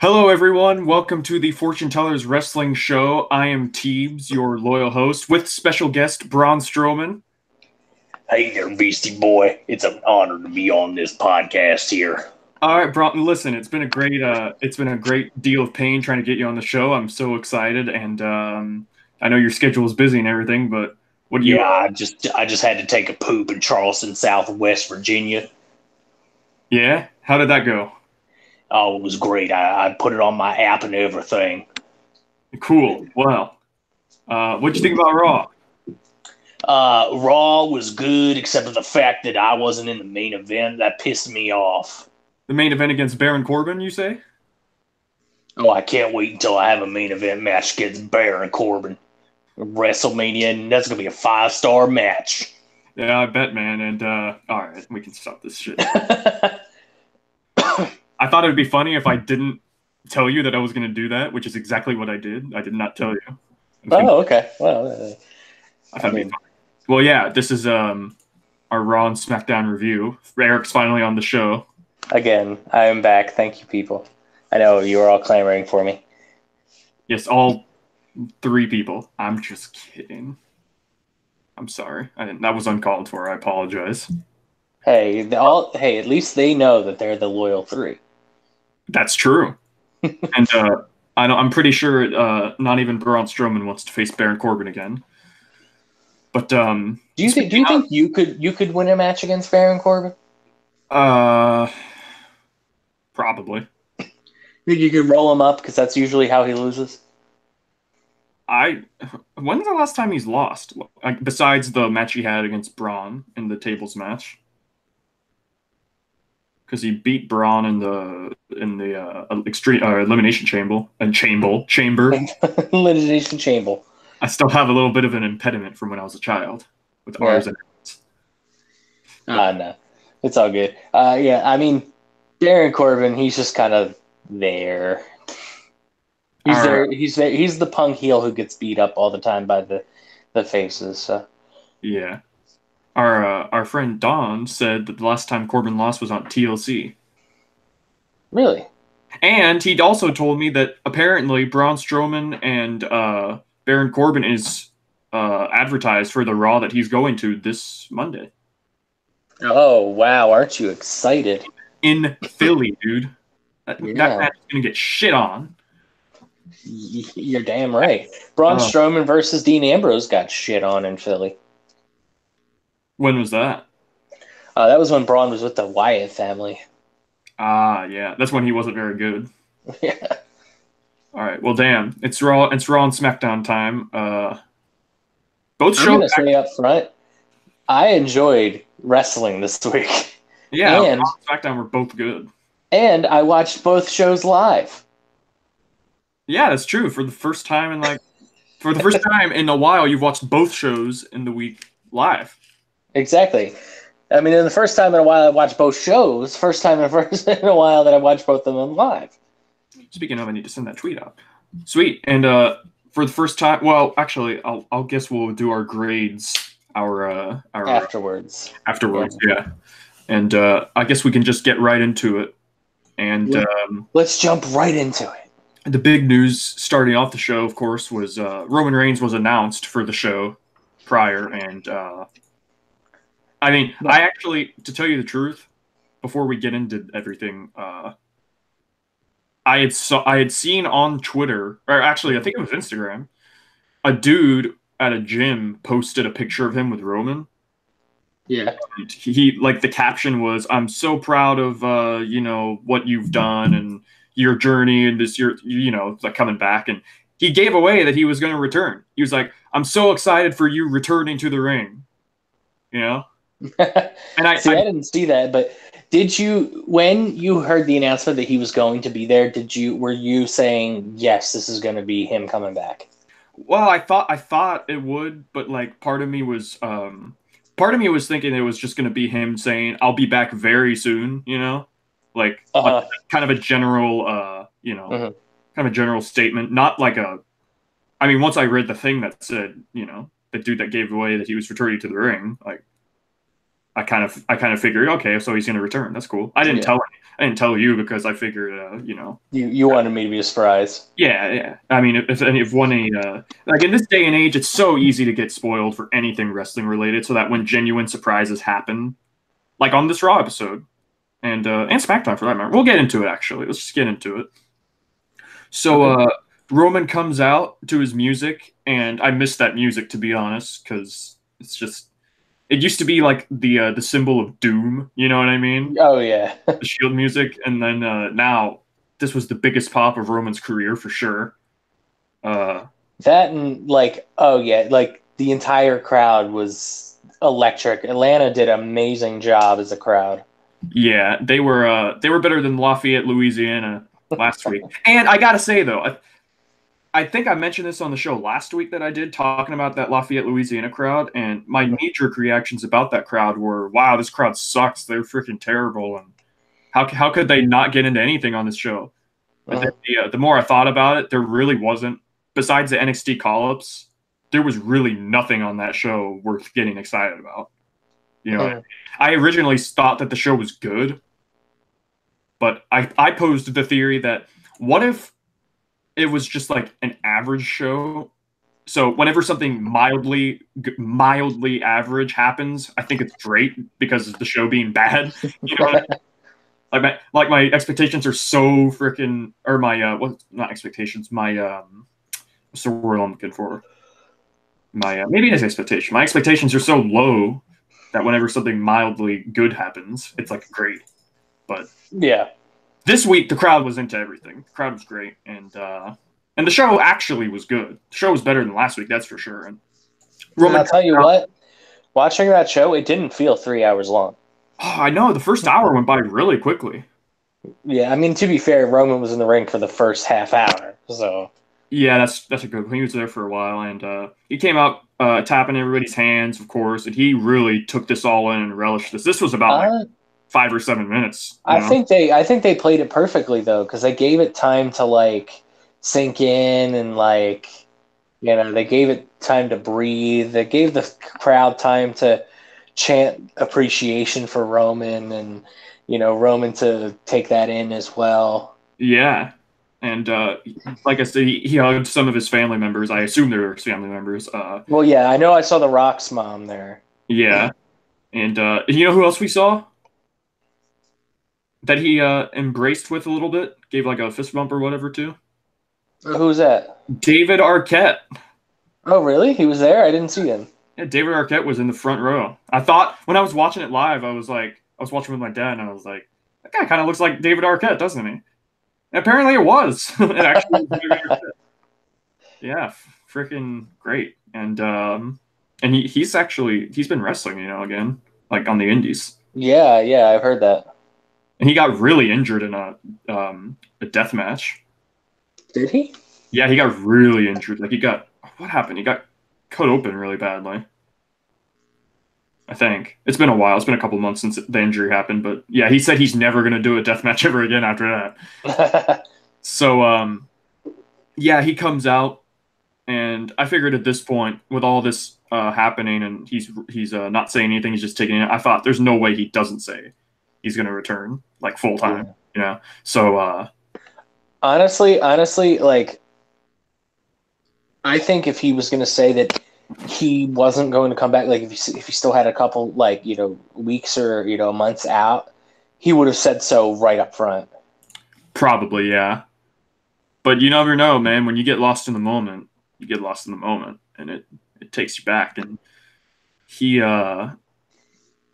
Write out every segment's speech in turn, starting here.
Hello, everyone. Welcome to the Fortune Tellers Wrestling Show. I am Teebs, your loyal host, with special guest Braun Strowman. Hey there, Beastie Boy. It's an honor to be on this podcast here. All right, Braun. Listen, it's been a great deal of pain trying to get you on the show. I'm so excited, and I know your schedule is busy and everything. But what do you? Yeah, I just had to take a poop in Charleston, Southwest Virginia. Yeah, how did that go? Oh, it was great. I put it on my app and everything. Cool. Well, what'd you think about Raw? Raw was good, except for the fact that I wasn't in the main event. That pissed me off. The main event against Baron Corbin, you say? Oh, I can't wait until I have a main event match against Baron Corbin. WrestleMania, and that's gonna be a 5-star match. Yeah, I bet, man. And all right, we can stop this shit. I thought it would be funny if I didn't tell you that I was going to do that, which is exactly what I did. I did not tell you. Oh, okay. Well, Well, yeah, this is our Raw and Smackdown review. Eric's finally on the show. again, I am back. Thank you, people. I know you were all clamoring for me. Yes, all 3 people. I'm just kidding. I'm sorry. That was uncalled for. I apologize. Hey, at least they know that they're the loyal 3. That's true. And I'm pretty sure not even Braun Strowman wants to face Baron Corbin again. But do you think you could win a match against Baron Corbin? Probably. Think you can roll him up because that's usually how he loses? When's the last time he's lost? Besides the match he had against Braun in the tables match, because he beat Braun in the extreme elimination chamber. Elimination chamber. I still have a little bit of an impediment from when I was a child with R's and N's. No, it's all good. Yeah, I mean, Baron Corbin, he's just kind of there. He's there. He's the punk heel who gets beat up all the time by the faces. So. Yeah. Our friend Don said that the last time Corbin lost was on TLC. Really? And he'd also told me that apparently Braun Strowman and Baron Corbin is advertised for the Raw that he's going to this Monday. Oh, wow. Aren't you excited? In Philly, dude. That match is going to get shit on. You're damn right. Braun Strowman versus Dean Ambrose got shit on in Philly. When was that? That was when Braun was with the Wyatt family. Yeah. That's when he wasn't very good. Yeah. All right. Well, damn. It's Raw and Smackdown time. Both shows. I'm going to say up front, I enjoyed wrestling this week. Yeah, and Raw and Smackdown were both good. And I watched both shows live. Yeah, that's true. For the first time in a while, you've watched both shows in the week live. Exactly. I mean, in the first time in a while I watched both shows. First time in a while that I watched both of them live. Speaking of, I need to send that tweet out. Sweet. And for the first time, well, actually, I'll guess we'll do our grades. Our afterwards. Yeah. And I guess we can just get right into it. And let's jump right into it. The big news starting off the show, of course, was Roman Reigns was announced for the show prior, and I mean, I actually, to tell you the truth, before we get into everything, I had seen on Twitter, or actually, I think it was Instagram, a dude at a gym posted a picture of him with Roman. Yeah. And he like the caption was, "I'm so proud of what you've done and your journey and this year, like coming back." And he gave away that he was going to return. He was like, "I'm so excited for you returning to the ring." And I didn't see that, but did you, when you heard the announcement that he was going to be there, were you saying, yes, this is going to be him coming back? Well, I thought it would, but like part of me was thinking it was just going to be him saying, "I'll be back very soon," like kind of a general, kind of a general statement, not like I mean, once I read the thing that said, the dude that gave away that he was returning to the ring, like, I kind of figured, okay, so he's going to return. That's cool. I didn't tell you because I figured, You wanted me to be surprised. Yeah. I mean, if one like in this day and age, it's so easy to get spoiled for anything wrestling related, so that when genuine surprises happen, like on this Raw episode and SmackDown for that matter, we'll get into it. Actually, let's just get into it. So Roman comes out to his music, and I missed that music, to be honest, because it used to be like the symbol of doom. You know what I mean? Oh yeah. The Shield music, and then now this was the biggest pop of Roman's career for sure. That and oh yeah, the entire crowd was electric. Atlanta did an amazing job as a crowd. Yeah, they were better than Lafayette, Louisiana last week. And I gotta say though, I think I mentioned this on the show last week that I did, talking about that Lafayette, Louisiana crowd, and my knee-jerk reactions about that crowd were, wow, this crowd sucks. They're freaking terrible, and how could they not get into anything on this show? But then the more I thought about it, there really wasn't, besides the NXT call-ups, there was really nothing on that show worth getting excited about. You know, I originally thought that the show was good, but I posed the theory that what if it was just like an average show? So whenever something mildly average happens, I think it's great because of the show being bad. You know what I mean? Like my expectations are so freaking, or my not expectations, my what's the word I'm looking for? My maybe it's expectation. My expectations are so low that whenever something mildly good happens, it's like great. But yeah, this week the crowd was into everything. The crowd was great, and the show actually was good. The show was better than last week, that's for sure. And I'll tell you what, watching that show, it didn't feel 3 hours long. Oh, I know. The first hour went by really quickly. Yeah, I mean, to be fair, Roman was in the ring for the first half hour, so. Yeah, that's a good point. He was there for a while, and he came out tapping everybody's hands, of course, and he really took this all in and relished this. This was about 5 or 7 minutes. I think they played it perfectly though, because they gave it time to sink in, and they gave it time to breathe. They gave the crowd time to chant appreciation for Roman, and Roman to take that in as well. Yeah. And like I said, he hugged some of his family members. I assume they're his family members. Well, yeah, I know. I saw The Rock's mom there. Yeah, and you know who else we saw that he embraced with a little bit, gave like a fist bump or whatever too? Who's that? David Arquette. Oh, really? He was there? I didn't see him. Yeah, David Arquette was in the front row. I thought when I was watching it live, I was watching with my dad, and I was like, that guy kind of looks like David Arquette, doesn't he? And apparently it was. It actually was. Yeah, freaking great. And he's been wrestling, again, like on the indies. Yeah, I've heard that. And he got really injured in a death match. Did he? Yeah, he got really injured. What happened? He got cut open really badly. I think. It's been a while. It's been a couple of months since the injury happened, but yeah, he said he's never going to do a death match ever again after that. So, yeah, he comes out, and I figured at this point, with all this happening, and he's not saying anything, he's just taking it, I thought there's no way he doesn't say he's going to return, like, full time, So, honestly, I think if he was going to say that he wasn't going to come back, like if he still had a couple weeks or months out, he would have said so right up front. Probably, yeah. But you never know, man. When you get lost in the moment, you get lost in the moment, and it takes you back. And he the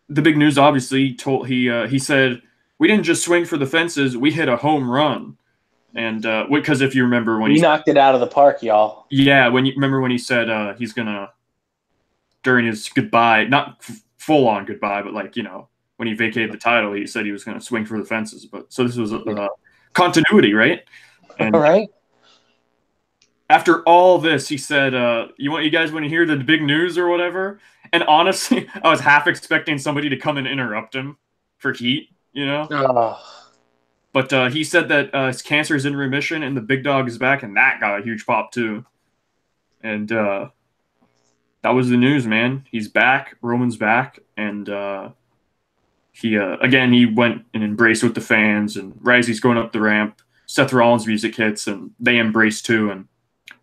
big news, obviously, he said we didn't just swing for the fences, we hit a home run. And because if you remember when he knocked it out of the park, y'all. Yeah, when he said he's gonna, during his goodbye, not full on goodbye, but when he vacated the title, he said he was gonna swing for the fences. But so this was continuity, right? And all right. After all this, he said, "You guys want to hear the big news or whatever?" And honestly, I was half expecting somebody to come and interrupt him for heat, Oh. But he said that his cancer is in remission and the big dog is back, and that got a huge pop too. And that was the news, man. He's back. Roman's back, and he went and embraced with the fans, and right as he's going up the ramp, Seth Rollins' music hits, and they embrace too, and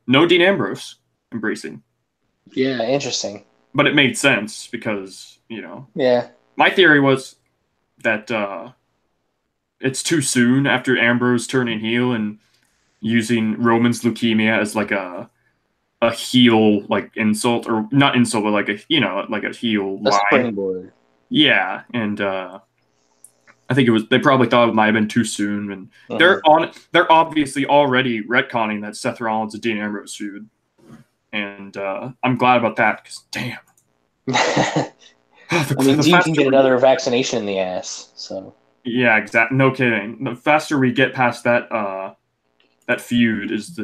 no Dean Ambrose embracing. Yeah, interesting. But it made sense because, Yeah. my theory was that it's too soon after Ambrose turning heel and using Roman's leukemia as like a heel like insult, or not insult, but like a heel A line. springboard. Yeah, and I think they probably thought it might have been too soon, and Mm-hmm. they're obviously already retconning that Seth Rollins and Dean Ambrose feud, and I'm glad about that because damn. I mean, Dean can get another vaccination in the ass, so. Yeah, exactly. No kidding. The faster we get past that feud is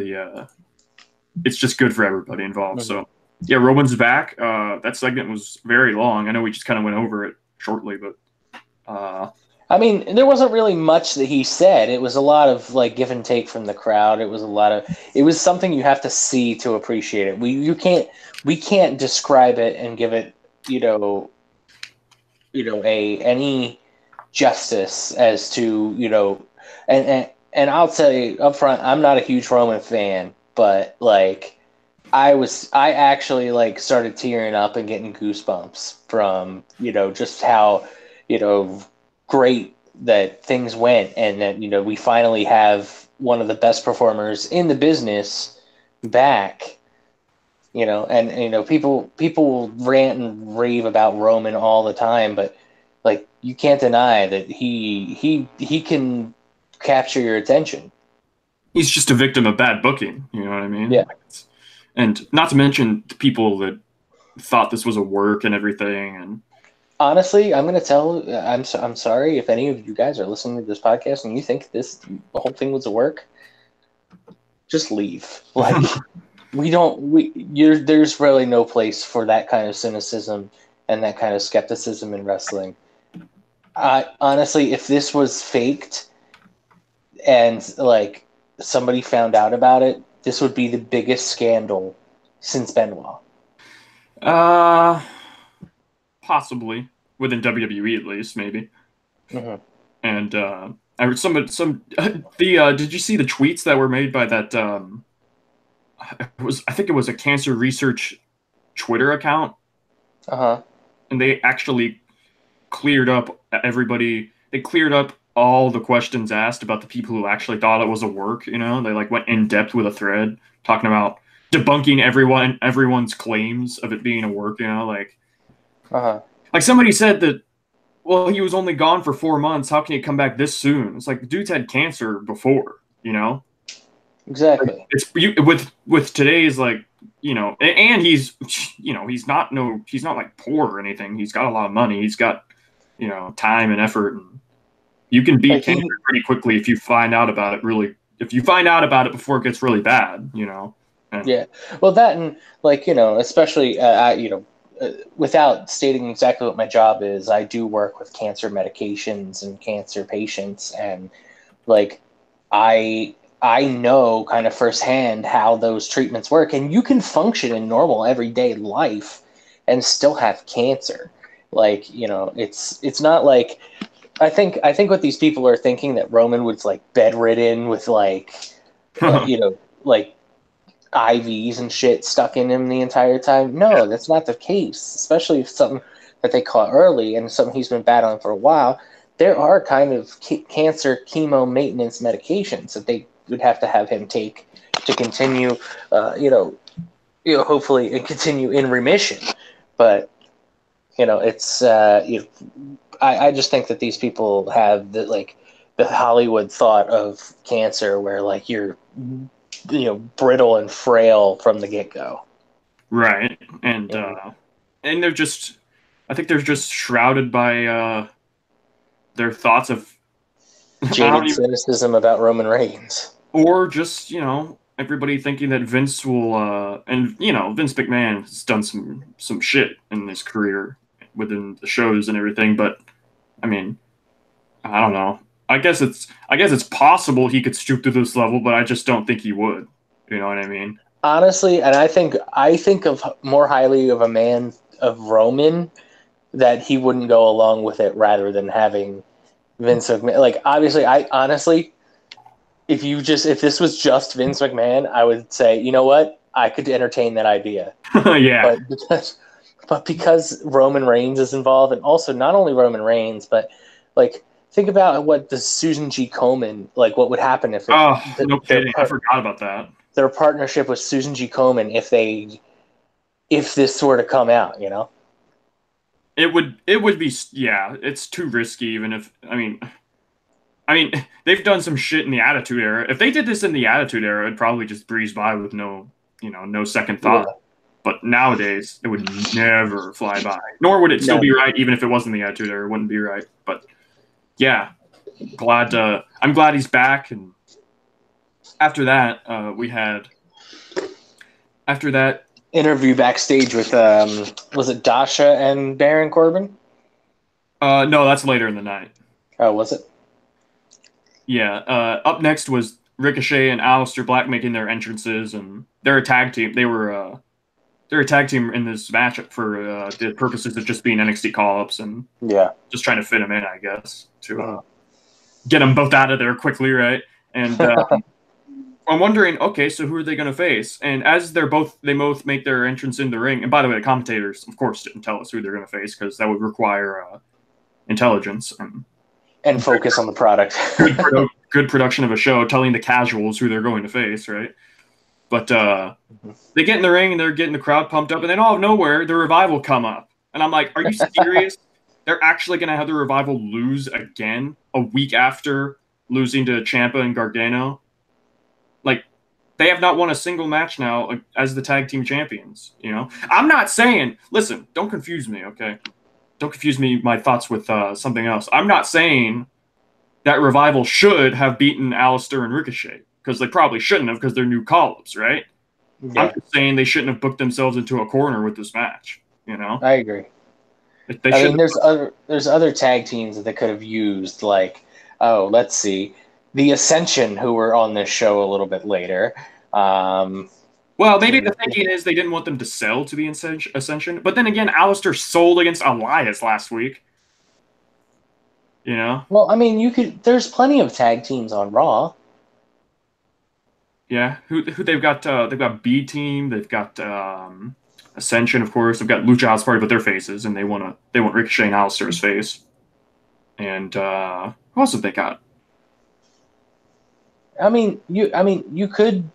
it's just good for everybody involved. Mm-hmm. So yeah, Roman's back. That segment was very long. I know we just kind of went over it shortly, but I mean, there wasn't really much that he said. It was a lot of like give and take from the crowd. It was something you have to see to appreciate it. We can't describe it and give it, any justice as to, and I'll tell you up front, I'm not a huge Roman fan, but like I actually like started tearing up and getting goosebumps from, just how, great that things went, and that, we finally have one of the best performers in the business back, and people will rant and rave about Roman all the time, but like you can't deny that he can capture your attention. he's just a victim of bad booking. You know what I mean? Yeah. And not to mention the people that thought this was a work and everything. And honestly, I'm sorry if any of you guys are listening to this podcast and you think the whole thing was a work. Just leave. Like there's really no place for that kind of cynicism and that kind of skepticism in wrestling. Honestly, if this was faked and like somebody found out about it, this would be the biggest scandal since Benoit. Possibly within WWE at least, maybe. Mm-hmm. And I heard did you see the tweets that were made by that? I think it was a cancer research Twitter account. And they actually cleared up everybody. They cleared up all the questions asked about the people who actually thought it was a work. They like went in depth with a thread talking about debunking everyone's claims of it being a work. Like somebody said that, well, he was only gone for 4 months. How can he come back this soon? It's like the dude's had cancer before. Exactly. It's with today's and he's he's not like poor or anything. He's got a lot of money. He's got time and effort, and you can beat cancer pretty quickly if you find out about it. If you find out about it before it gets really bad, Yeah. Well, that and especially without stating exactly what my job is, I do work with cancer medications and cancer patients, and like I know kind of firsthand how those treatments work, and you can function in normal everyday life and still have cancer. Like, it's not like I think what these people are thinking, that Roman was like bedridden with like like IVs and shit stuck in him the entire time. No, that's not the case, especially if something that they caught early and something he's been battling for a while. There are kind of cancer chemo maintenance medications that they would have to have him take to continue, hopefully and continue in remission. But, it's, I just think that these people have the Hollywood thought of cancer where like you're, brittle and frail from the get-go. Right. And, and they're just, I think they're just shrouded by, their thoughts of jaded cynicism about Roman Reigns, or just everybody thinking that Vince will and Vince McMahon has done some shit in his career within the shows and everything, but I mean, I don't know. I guess it's possible he could stoop to this level, but I just don't think he would. You know what I mean? Honestly, and I think of more highly of a man of Roman that he wouldn't go along with it rather than having Vince McMahon. Like, obviously, I honestly, if this was just Vince McMahon, I would say, you know what, I could entertain that idea. Yeah. But because Roman Reigns is involved, and also not only Roman Reigns, but like think about what the Susan G. Komen, like what would happen if no kidding. I forgot about that. Their partnership with Susan G. Komen, if this were to come out, you know. It would be, yeah, it's too risky. Even if I mean they've done some shit in the Attitude Era. If they did this in the Attitude Era, it'd probably just breeze by with no second thought. Yeah. But nowadays, it would never fly by. Nor would it still be right, even if it wasn't the Attitude Era. It wouldn't be right. But yeah, I'm glad he's back. And after that, interview backstage with was it Dasha and Baron Corbin? No, that's later in the night. Oh, was it? Yeah. Up next was Ricochet and Aleister Black making their entrances, and they're a tag team. They're a tag team in this match for the purposes of just being NXT call-ups and just trying to fit them in, I guess, to get them both out of there quickly, right? And I'm wondering, okay, so who are they going to face? And as they both make their entrance in the ring, and by the way, the commentators, of course, didn't tell us who they're going to face because that would require intelligence and focus on the product. good production of a show, telling the casuals who they're going to face, right? But they get in the ring and they're getting the crowd pumped up, and then all of nowhere, the Revival come up. And I'm like, are you serious? They're actually going to have the Revival lose again a week after losing to Ciampa and Gargano? Like, they have not won a single match now as the tag team champions, you know? I'm not saying, listen, don't confuse me, okay? Don't confuse my thoughts with something else. I'm not saying that Revival should have beaten Aleister and Ricochet, because they probably shouldn't have, because they're new call-ups, right? Yeah. I'm just saying they shouldn't have booked themselves into a corner with this match, you know? I agree. I mean, there's other tag teams that they could have used, like, let's see, the Ascension, who were on this show a little bit later. Well, maybe the thinking is they didn't want them to sell to the Ascension, but then again, Aleister sold against Elias last week. You know? Well, I mean, there's plenty of tag teams on Raw. Yeah, who they've got? They've got B Team. They've got Ascension, of course. They've got Lucha House Party, but they're faces, and they want Ricochet and Aleister as face. And who else have they got? I mean, you could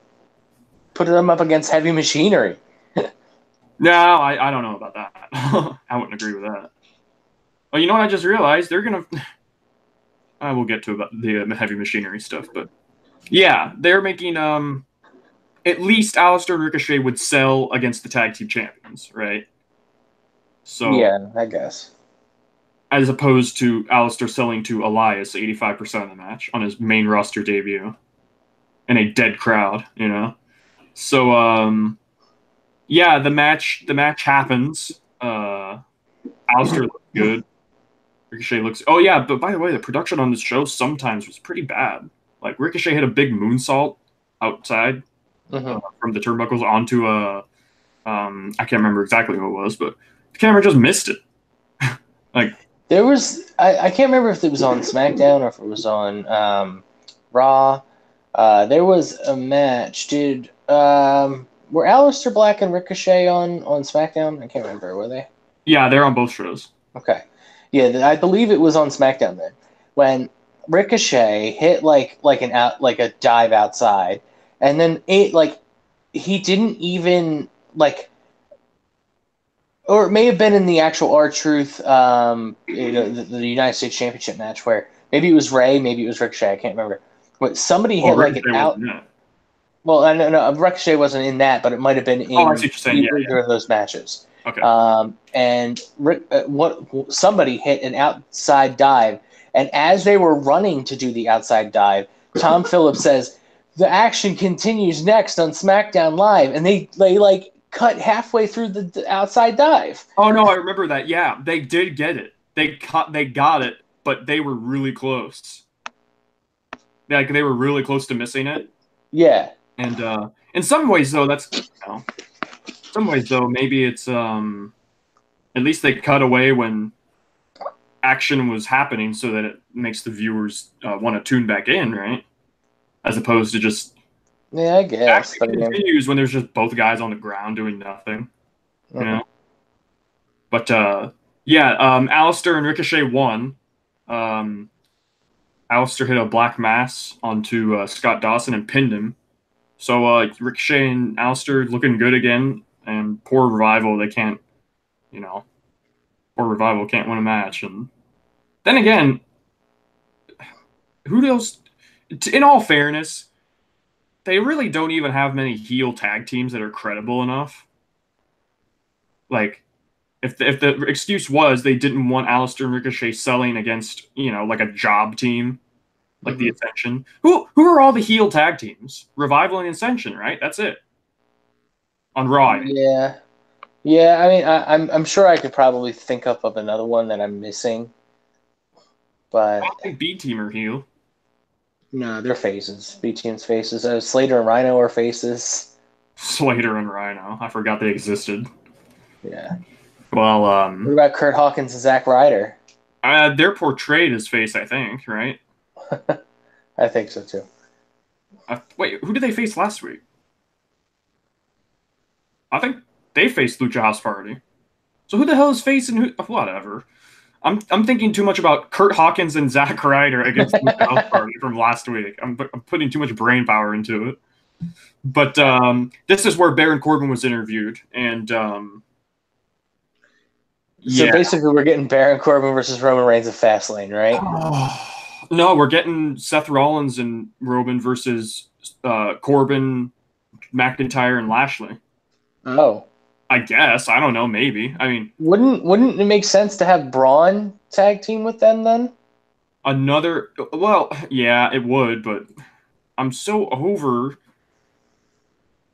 put them up against Heavy Machinery. No, I don't know about that. I wouldn't agree with that. Well, you know what I just realized? They're gonna. I will get to about the Heavy Machinery stuff, but yeah, they're making at least Aleister and Ricochet would sell against the tag team champions, right? So yeah, I guess. As opposed to Aleister selling to Elias 85% of the match on his main roster debut in a dead crowd, you know. So yeah, the match happens. Aleister looks good. Ricochet looks. Oh yeah, but by the way, the production on this show sometimes was pretty bad. Like Ricochet hit a big moonsault outside from the turnbuckles onto a. I can't remember exactly who it was, but the camera just missed it. Like there was, I can't remember if it was on SmackDown or if it was on Raw. There was a match. Were Aleister Black and Ricochet on SmackDown? I can't remember. Were they? Yeah, they're on both shows. Okay. Yeah, I believe it was on SmackDown then, when Ricochet hit like a dive outside, and then he didn't even or it may have been in the actual R-Truth, the United States Championship match, where maybe it was Ray, maybe it was Ricochet, I can't remember. But somebody hit an out. Well, I know Ricochet wasn't in that, but it might have been in either of those matches. Okay. And somebody hit an outside dive, and as they were running to do the outside dive, Tom Phillips says, "The action continues next on SmackDown Live," and they cut halfway through the outside dive. Oh no, I remember that. Yeah, they did get it. They got it, but they were really close. Like they were really close to missing it. Yeah. And in some ways, though, maybe it's At least they cut away when action was happening, so that it makes the viewers want to tune back in, right? As opposed to just Yeah, I guess. But action continues when there's just both guys on the ground doing nothing, you know. But Alistair and Ricochet won. Alistair hit a black mass onto Scott Dawson and pinned him. So Ricochet and Alistair looking good again, and poor Revival, they can't, poor Revival can't win a match. And then again, who else? In all fairness, they really don't even have many heel tag teams that are credible enough. Like, if the excuse was they didn't want Alistair and Ricochet selling against, like a job team, like the Ascension. Who are all the heel tag teams? Revival and Ascension, right? That's it. On Raw. Yeah. I mean, I'm sure I could probably think up of another one that I'm missing, but I don't think B Team are heel. No, they're faces. B Team's faces. Slater and Rhino are faces. Slater and Rhino. I forgot they existed. Yeah. Well, what about Kurt Hawkins and Zack Ryder? They're portrayed as face, I think, right? I think so too. Wait, who did they face last week? I think they faced Lucha House Party. So who the hell is facing who? Whatever. I'm thinking too much about Kurt Hawkins and Zack Ryder against Lucha House Party from last week. I'm putting too much brain power into it. But this is where Baron Corbin was interviewed, and so basically, we're getting Baron Corbin versus Roman Reigns at Fastlane, right? No, we're getting Seth Rollins and Roman versus Corbin, McIntyre, and Lashley. Oh, I guess. I don't know. Maybe. I mean, wouldn't it make sense to have Braun tag team with them then? Well, yeah, it would, but I'm so over.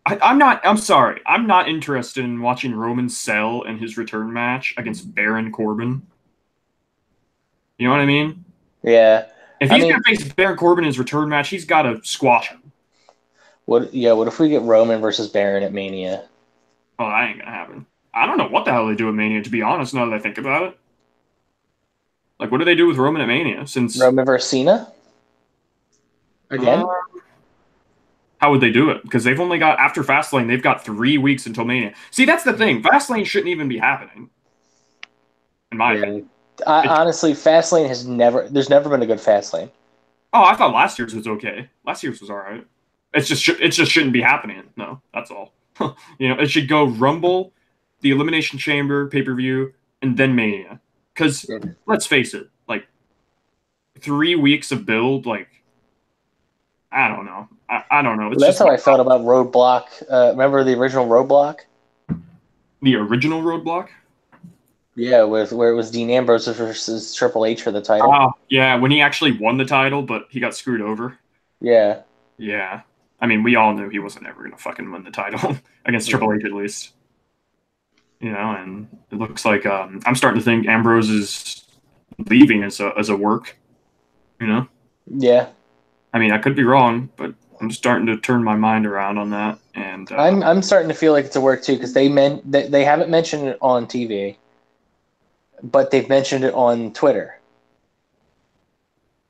I'm sorry. I'm not interested in watching Roman sell in his return match against Baron Corbin. You know what I mean? Yeah. If he's gonna face Baron Corbin in his return match, he's got to squash him. What if we get Roman versus Baron at Mania? Oh, that ain't gonna happen. I don't know what the hell they do at Mania, to be honest, now that I think about it. Like, what do they do with Roman at Mania? Since Roman versus Cena? Again? How would they do it? Because they've only got, after Fastlane, they've got 3 weeks until Mania. See, that's the thing. Fastlane shouldn't even be happening. In my opinion. Honestly, Fastlane there's never been a good Fastlane. Oh, I thought last year's was okay. Last year's was alright. It just shouldn't be happening. No, that's all. It should go Rumble, the Elimination Chamber, pay-per-view, and then Mania. Because, let's face it, like, 3 weeks of build, like, I don't know. I don't know. That's how I felt about Roadblock. Remember the original Roadblock? The original Roadblock? Yeah, where it was Dean Ambrose versus Triple H for the title. Oh, yeah, when he actually won the title, but he got screwed over. Yeah. Yeah. I mean, we all knew he wasn't ever going to fucking win the title against Triple H, at least. And it looks like I'm starting to think Ambrose is leaving as a work. Yeah. I mean, I could be wrong, but I'm starting to turn my mind around on that. And I'm starting to feel like it's a work too, because they haven't mentioned it on TV, but they've mentioned it on Twitter.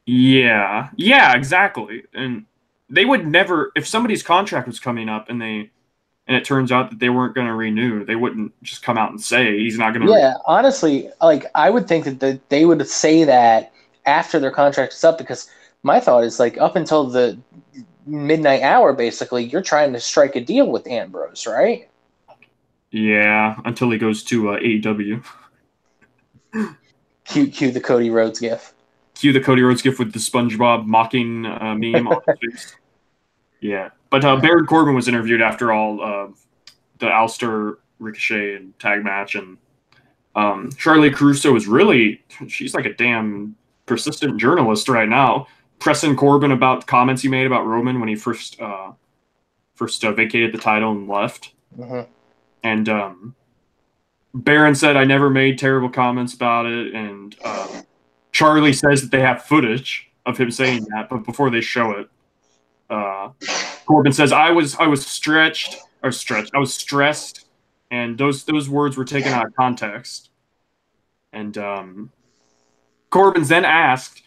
Yeah, exactly. And they would never, if somebody's contract was coming up and it turns out that they weren't going to renew, they wouldn't just come out and say he's not going to. Yeah, honestly, like I would think that they would say that after their contract is up, because my thought is like up until the midnight hour, basically, you're trying to strike a deal with Ambrose, right? Yeah, until he goes to AEW. Cue the Cody Rhodes gif. Cue the Cody Rhodes gif with the SpongeBob mocking meme on his face. Yeah, but Baron Corbin was interviewed after all the Alistair Ricochet and tag match, and Charlie Caruso she's like a damn persistent journalist right now, pressing Corbin about comments he made about Roman when he first vacated the title and left. Mm-hmm. And Baron said, I never made terrible comments about it, and Charlie says that they have footage of him saying that, but before they show it, Corbin says, I was stressed, and those words were taken out of context. And Corbin's then asked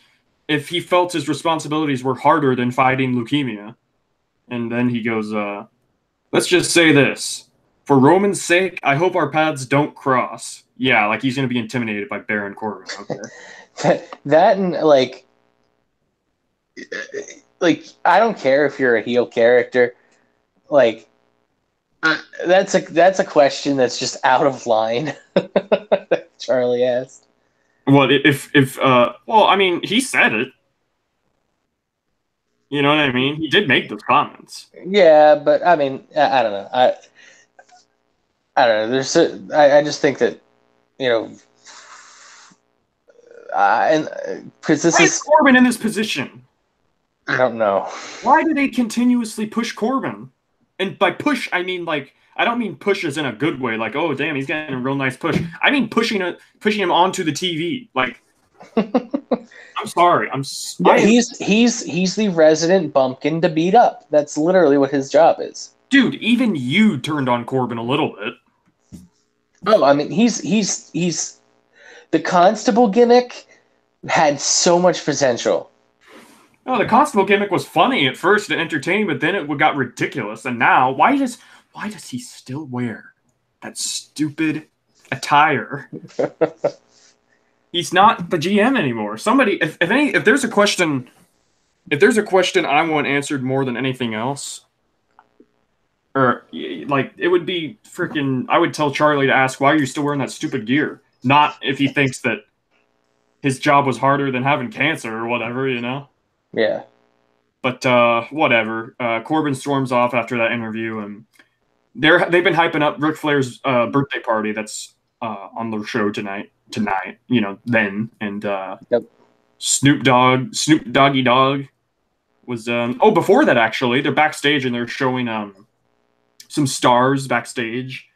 if he felt his responsibilities were harder than fighting leukemia. And then he goes, let's just say this. For Roman's sake, I hope our paths don't cross. Yeah, like he's going to be intimidated by Baron Corbin. Okay. That and like I don't care if you're a heel character. Like that's a question that's just out of line. Charlie asked. Well, well, I mean, he said it. You know what I mean? He did make those comments. Yeah, but I mean, I don't know. I don't know. I just think that, you know, and because Why is Corbin in this position? I don't know. Why do they continuously push Corbin? And by push, I mean like I don't mean push as in a good way, like oh damn, he's getting a real nice push. I mean pushing him onto the TV. Like I'm sorry, he's the resident bumpkin to beat up. That's literally what his job is. Dude, even you turned on Corbin a little bit. Oh, I mean he's the constable gimmick had so much potential. No, the constable gimmick was funny at first and entertaining, but then it got ridiculous. And now, why does he still wear that stupid attire? He's not the GM anymore. Somebody, if there's a question I want answered more than anything else, or like it would be freaking. I would tell Charlie to ask why are you still wearing that stupid gear, not if he thinks that his job was harder than having cancer or whatever, you know. Yeah. But whatever. Corbin storms off after that interview, and they've been hyping up Ric Flair's birthday party that's on the show tonight. You know, then and yep. Snoop Doggy Dogg was before that actually they're backstage and they're showing some stars backstage,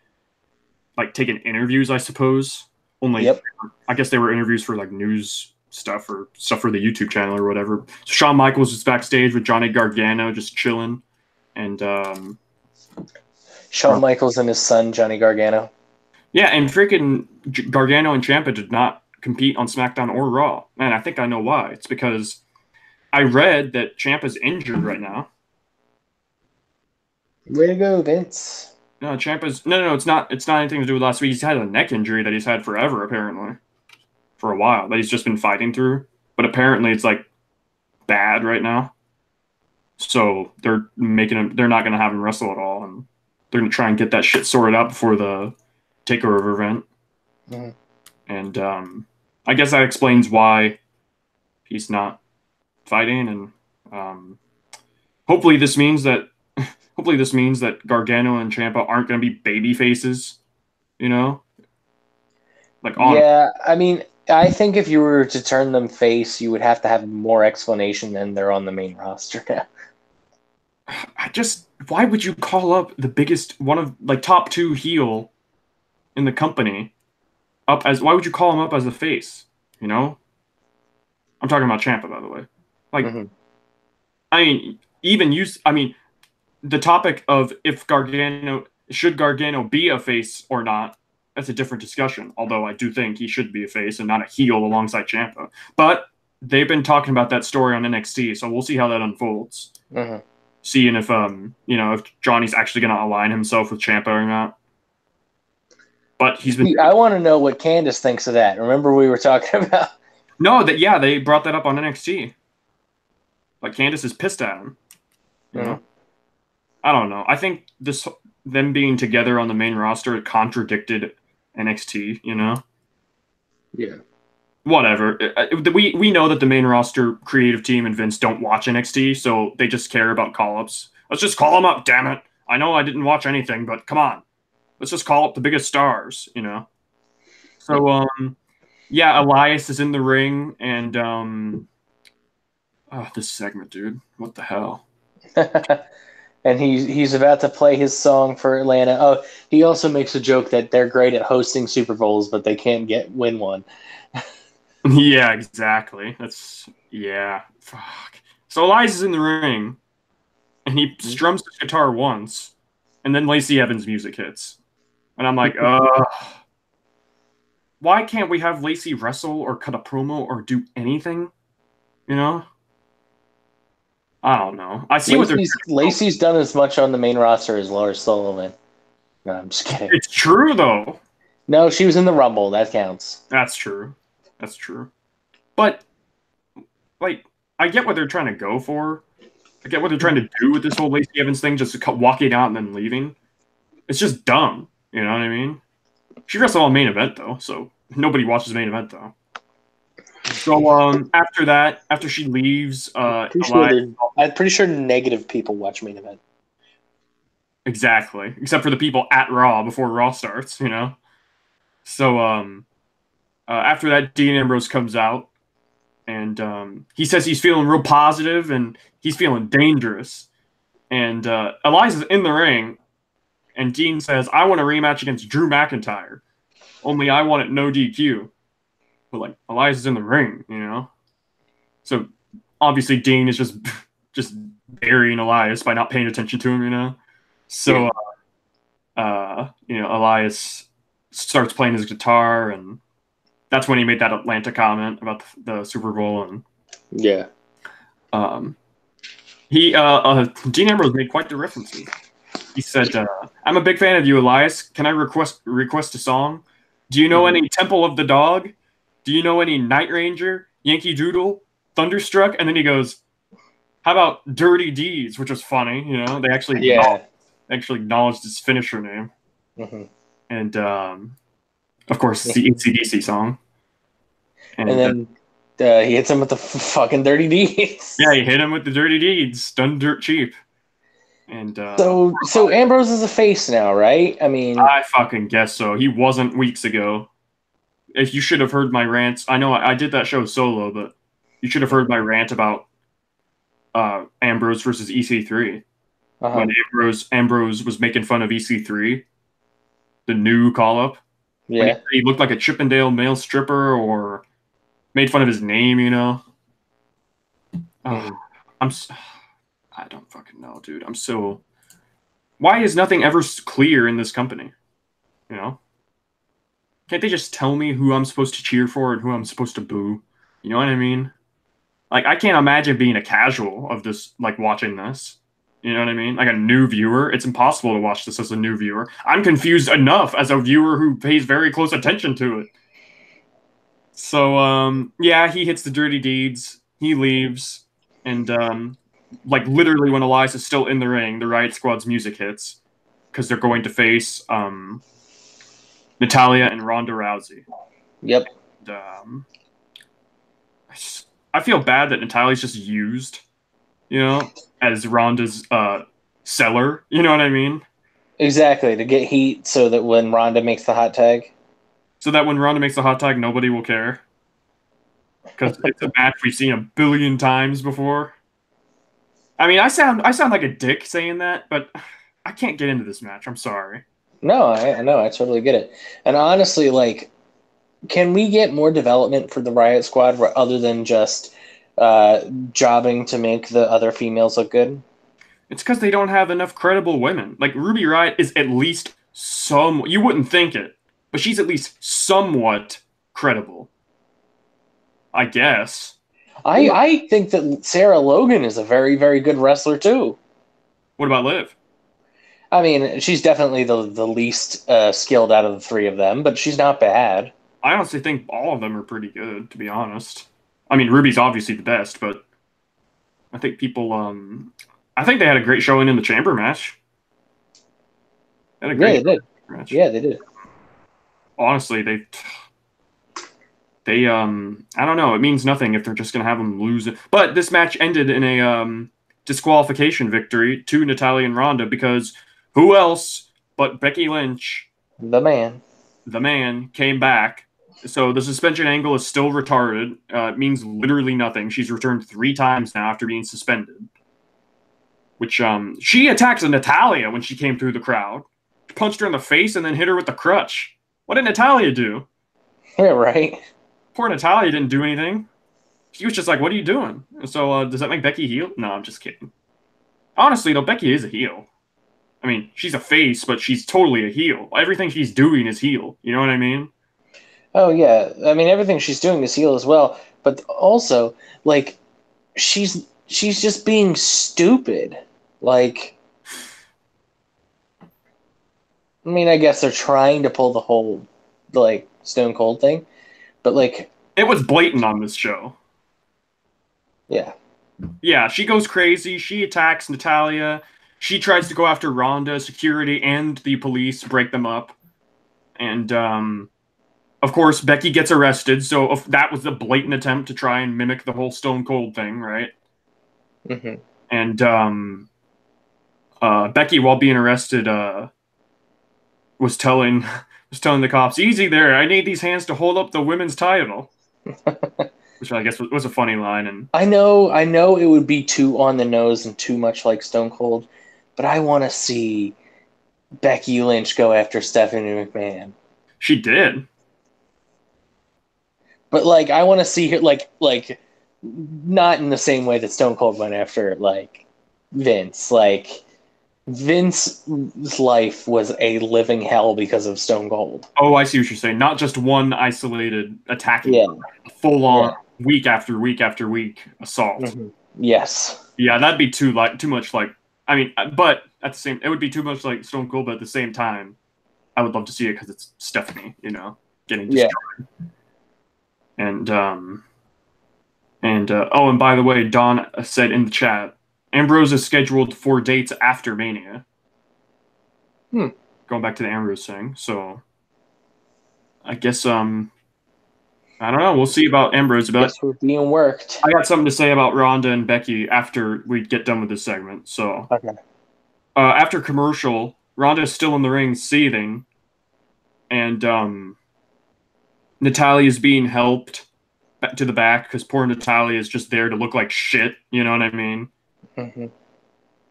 like taking interviews, I suppose. Only yep. I guess they were interviews for like news stuff or stuff for the YouTube channel or whatever. So Shawn Michaels was backstage with Johnny Gargano just chilling, and Shawn Michaels and his son Johnny Gargano. Yeah, and freaking Gargano and Ciampa did not compete on SmackDown or Raw. Man, I think I know why. It's because I read that Ciampa's injured right now. Way to go, Vince. No, Ciampa's no. It's not. It's not anything to do with last week. He's had a neck injury that he's had forever, apparently, for a while that he's just been fighting through. But apparently, it's like bad right now. So they're making him. They're not going to have him wrestle at all, and they're going to try and get that shit sorted out before the takeover event. Mm-hmm. And I guess that explains why he's not fighting. And hopefully this means that Gargano and Ciampa aren't going to be baby faces, you know? Like yeah, I mean, I think if you were to turn them face, you would have to have more explanation than they're on the main roster now. Why would you call up the biggest, one of, like, top 2 heel in the company why would you call him up as a face, you know? I'm talking about Ciampa, by the way. Like, mm-hmm. I mean, the topic of should Gargano be a face or not, that's a different discussion. Although I do think he should be a face and not a heel alongside Ciampa. But they've been talking about that story on NXT, so we'll see how that unfolds. Mm-hmm. Seeing if if Johnny's actually going to align himself with Ciampa or not. But he's been. I want to know what Candice thinks of that. Remember we were talking about? No, they brought that up on NXT. Like Candice is pissed at him. You know? I don't know. I think them being together on the main roster contradicted NXT. You know? Yeah. Whatever. We know that the main roster creative team and Vince don't watch NXT, so they just care about call-ups. Let's just call them up, damn it. I know I didn't watch anything, but come on. Let's just call up the biggest stars, you know? So, yeah, Elias is in the ring, and, this segment, dude. What the hell? And he's about to play his song for Atlanta. Oh, he also makes a joke that they're great at hosting Super Bowls, but they can't win one. Yeah, exactly. Fuck. So Elias is in the ring, and he strums the guitar once, and then Lacey Evans' music hits. And I'm like, why can't we have Lacey wrestle or cut a promo or do anything? You know? I don't know. I see what they're doing. Lacey's done as much on the main roster as Lars Sullivan. No, I'm just kidding. It's true, though. No, she was in the Rumble. That counts. That's true. That's true. But, like, I get what they're trying to go for. I get what they're trying to do with this whole Lacey Evans thing, just walking out and then leaving. It's just dumb. You know what I mean? She wrestled on main event, though, so nobody watches main event, though. So after that, after she leaves, I'm pretty sure negative people watch main event. Exactly, except for the people at Raw before Raw starts, you know. So after that, Dean Ambrose comes out, and he says he's feeling real positive and he's feeling dangerous. And Elias is in the ring, and Dean says, "I want a rematch against Drew McIntyre, only I want it no DQ." But like Elias is in the ring, you know. So obviously Dean is just burying Elias by not paying attention to him, you know. So you know, Elias starts playing his guitar, and that's when he made that Atlanta comment about the Super Bowl. And yeah, Dean Ambrose made quite the references. He said, "I'm a big fan of you, Elias. Can I request a song? Do you know any Temple of the Dog? Do you know any Night Ranger, Yankee Doodle, Thunderstruck?" And then he goes, "How about Dirty Deeds?" Which was funny, you know. They actually acknowledged his finisher name. Mm-hmm. And of course, it's the AC/DC song. And then he hits him with the fucking Dirty Deeds. Yeah, he hit him with the Dirty Deeds, done dirt cheap. And so Ambrose is a face now, right? I mean, I fucking guess so. He wasn't weeks ago. If you should have heard my rants, I know I did that show solo, but you should have heard my rant about Ambrose versus EC3. When Ambrose was making fun of EC3, the new call-up. Yeah. He looked like a Chippendale male stripper, or made fun of his name, you know. I don't fucking know, dude. Why is nothing ever clear in this company? You know? Can't they just tell me who I'm supposed to cheer for and who I'm supposed to boo? You know what I mean? Like, I can't imagine being a casual of this, like, watching this. You know what I mean? Like a new viewer. It's impossible to watch this as a new viewer. I'm confused enough as a viewer who pays very close attention to it. So, yeah, he hits the Dirty Deeds. He leaves. And, like, literally when Elias is still in the ring, the Riot Squad's music hits. Because they're going to face Natalya and Ronda Rousey. Yep. And, I feel bad that Natalya's just used, you know, as Ronda's seller. You know what I mean? Exactly, to get heat so that when Ronda makes the hot tag. So that when Ronda makes the hot tag, nobody will care. Because it's a match we've seen a billion times before. I mean, I sound like a dick saying that, but I can't get into this match. I'm sorry. No, I know. I totally get it. And honestly, like, can we get more development for the Riot Squad other than just jobbing to make the other females look good? It's because they don't have enough credible women. Like, Ruby Riott is at least you wouldn't think it, but she's at least somewhat credible. I guess. I think that Sarah Logan is a very, very good wrestler, too. What about Liv? I mean, she's definitely the least skilled out of the three of them, but she's not bad. I honestly think all of them are pretty good, to be honest. I mean, Ruby's obviously the best, but I think people, I think they had a great showing in the Chamber match. They did. Match. Yeah, they did. Honestly, they, I don't know. It means nothing if they're just going to have them lose it. But this match ended in a disqualification victory to Natalya and Ronda because who else but Becky Lynch, the man, came back. So the suspension angle is still retarded. It means literally nothing. She's returned 3 times now after being suspended. Which, she attacked Natalya when she came through the crowd. Punched her in the face and then hit her with the crutch. What did Natalya do? Yeah, right. Poor Natalya didn't do anything. She was just like, what are you doing? So, does that make Becky heel? No, I'm just kidding. Honestly, though, Becky is a heel. I mean, she's a face, but she's totally a heel. Everything she's doing is heel. You know what I mean? Oh yeah, I mean everything she's doing is heel as well, but also like she's just being stupid. Like, I mean, I guess they're trying to pull the whole like Stone Cold thing, but like It was blatant on this show. yeah. Yeah, she goes crazy. She attacks Natalia. She tries to go after Ronda, security, and the police, break them up. And of course, Becky gets arrested. So that was a blatant attempt to try and mimic the whole Stone Cold thing, right? Mm-hmm. And Becky, while being arrested, was telling the cops, "Easy there, I need these hands to hold up the women's title," which I guess was a funny line. And I know it would be too on the nose and too much like Stone Cold, but I want to see Becky Lynch go after Stephanie McMahon. she did. But like I want to see her like not in the same way that Stone Cold went after like Vince. Like Vince's life was a living hell because of Stone Cold. Oh, I see what you're saying. Not just one isolated attacking, Yeah. full on week after week after week assault. Mm-hmm. Yes. Yeah, that'd be too much like. I mean, but at the same, it would be too much like Stone Cold. But at the same time, I would love to see it because it's Stephanie, getting destroyed. Yeah. And oh, and by the way, Don said in the chat, Ambrose is scheduled for dates after Mania. Going back to the Ambrose thing, so I guess I don't know. We'll see about Ambrose. But guess we're being worked. I got something to say about Ronda and Becky after we get done with this segment. So okay. After commercial, Ronda is still in the ring seething, and Natalia is being helped to the back because poor Natalia is just there to look like shit. You know what I mean? Mm-hmm.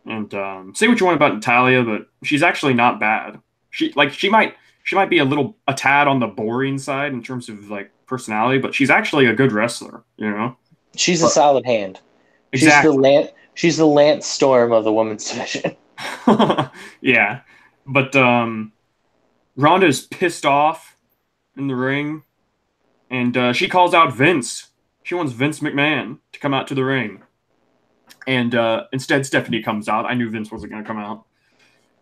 And say what you want about Natalia, but she's actually not bad. She might be a tad on the boring side in terms of like personality, but she's actually a good wrestler. She's a solid hand. Exactly. She's the Lance Storm of the women's division. Yeah, but Ronda's pissed off in the ring, and she calls out Vince. She wants Vince McMahon to come out to the ring. And instead, Stephanie comes out. I knew Vince wasn't going to come out.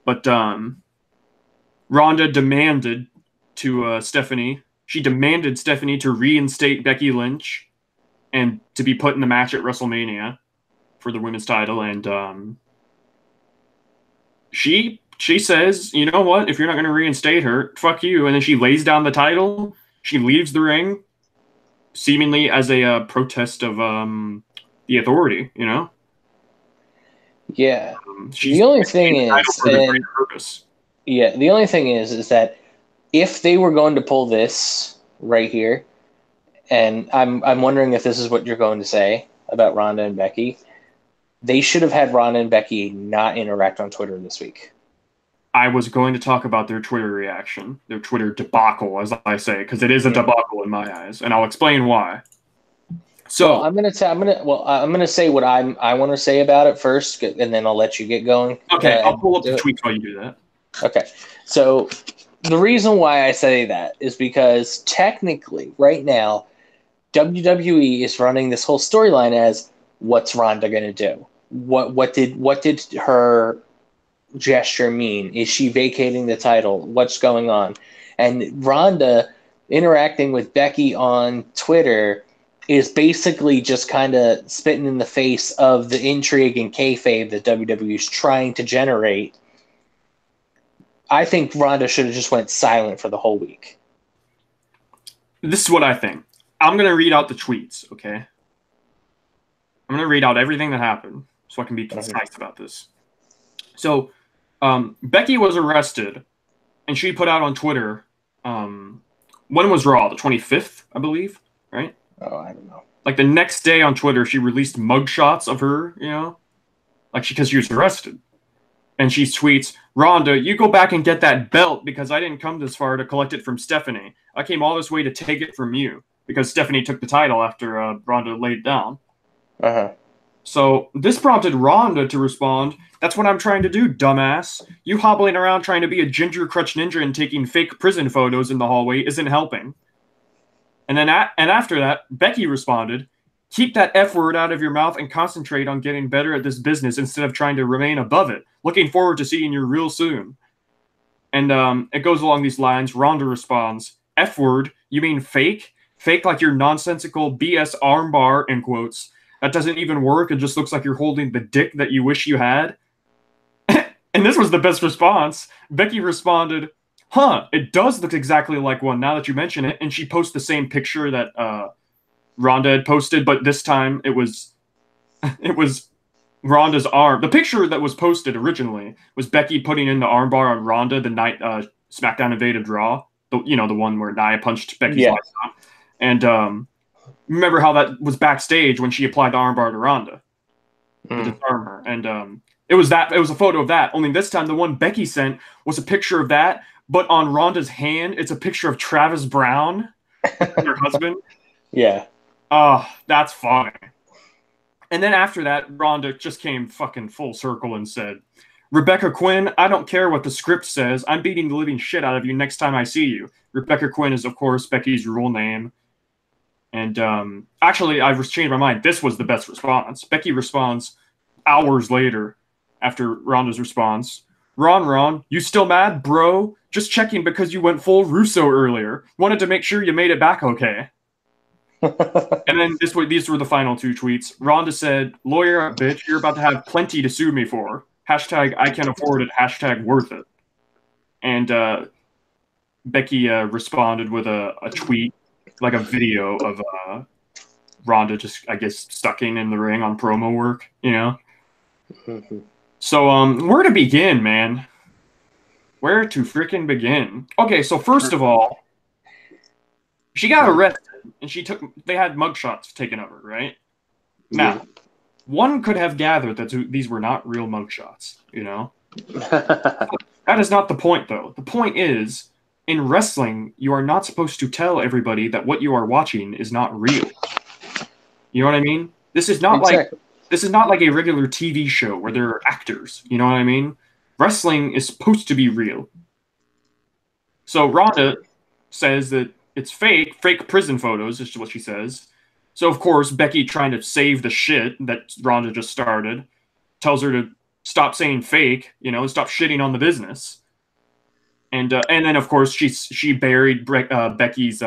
But Ronda demanded to Stephanie. She demanded Stephanie to reinstate Becky Lynch and to be put in the match at WrestleMania for the women's title. And she says, you know what? If you're not going to reinstate her, fuck you. And then she lays down the title. She leaves the ring, seemingly as a protest of the authority, Yeah. The only thing is that if they were going to pull this right here, and I'm wondering if this is what you're going to say about Ronda and Becky, they should have had Ronda and Becky not interact on Twitter this week. I was going to talk about their Twitter reaction, their Twitter debacle, as I say, because it is a debacle in my eyes, and I'll explain why. So I'm gonna say what I want to say about it first, and then I'll let you get going. Okay, I'll pull up the tweets while you do that. Okay, so the reason why I say that is because technically, right now, WWE is running this whole storyline as what's Ronda gonna do? What did her gesture mean? Is she vacating the title? What's going on? And Ronda interacting with Becky on Twitter is basically just kind of spitting in the face of the intrigue and kayfabe that WWE is trying to generate. I think Ronda should have just went silent for the whole week. This is what I think. I'm going to read out the tweets, okay? I'm going to read out everything that happened so I can be concise about this. So, Becky was arrested, and she put out on Twitter, when was Raw? The 25th, I believe, right? Oh, I don't know. Like the next day on Twitter, she released mugshots of her, because she was arrested. And she tweets, Ronda, you go back and get that belt because I didn't come this far to collect it from Stephanie. I came all this way to take it from you because Stephanie took the title after Ronda laid it down. Uh-huh. So this prompted Ronda to respond, that's what I'm trying to do, dumbass. You hobbling around trying to be a ginger crutch ninja and taking fake prison photos in the hallway isn't helping. And then and after that, Becky responded, "Keep that F word out of your mouth and concentrate on getting better at this business instead of trying to remain above it. Looking forward to seeing you real soon." And it goes along these lines. Ronda responds, "F word? You mean fake? Fake like your nonsensical BS armbar, in quotes. That doesn't even work. It just looks like you're holding the dick that you wish you had." And this was the best response. Becky responded, "Huh, it does look exactly like one now that you mention it." And she posted the same picture that Ronda had posted, but this time it was Ronda's arm. The picture that was posted originally was Becky putting in the armbar on Ronda the night SmackDown invaded Raw. The one where Nia punched Becky's lights out. And remember how that was backstage when she applied the armbar to Ronda to disarm her. And it was a photo of that. Only this time the one Becky sent was a picture of that, but on Ronda's hand it's a picture of Travis Brown, her husband. Yeah. Oh, that's funny. And then after that, Ronda just came fucking full circle and said, "Rebecca Quinn, I don't care what the script says. I'm beating the living shit out of you next time I see you." Rebecca Quinn is, of course, Becky's real name. And actually, I've changed my mind. This was the best response. Becky responds hours later after Ronda's response. Ron, you still mad, bro? Just checking because you went full Russo earlier. Wanted to make sure you made it back okay." And then these were the final two tweets. Ronda said, "Lawyer up, bitch. You're about to have plenty to sue me for. Hashtag I can afford it. Hashtag worth it." And Becky responded with a tweet, like a video of Ronda just, I guess, stucking in the ring on promo work, So where to begin, man? Where to freaking begin? Okay, so first of all, she got arrested. And they had mugshots taken of her, right? Now, one could have gathered that these were not real mugshots, That is not the point, though. The point is, in wrestling, you are not supposed to tell everybody that what you are watching is not real. You know what I mean? This is not like a regular TV show where there are actors. You know what I mean? Wrestling is supposed to be real. So Ronda says that it's fake prison photos is what she says. So, of course, Becky, trying to save the shit that Ronda just started, tells her to stop saying fake, and stop shitting on the business. And then, of course, she buried Becky's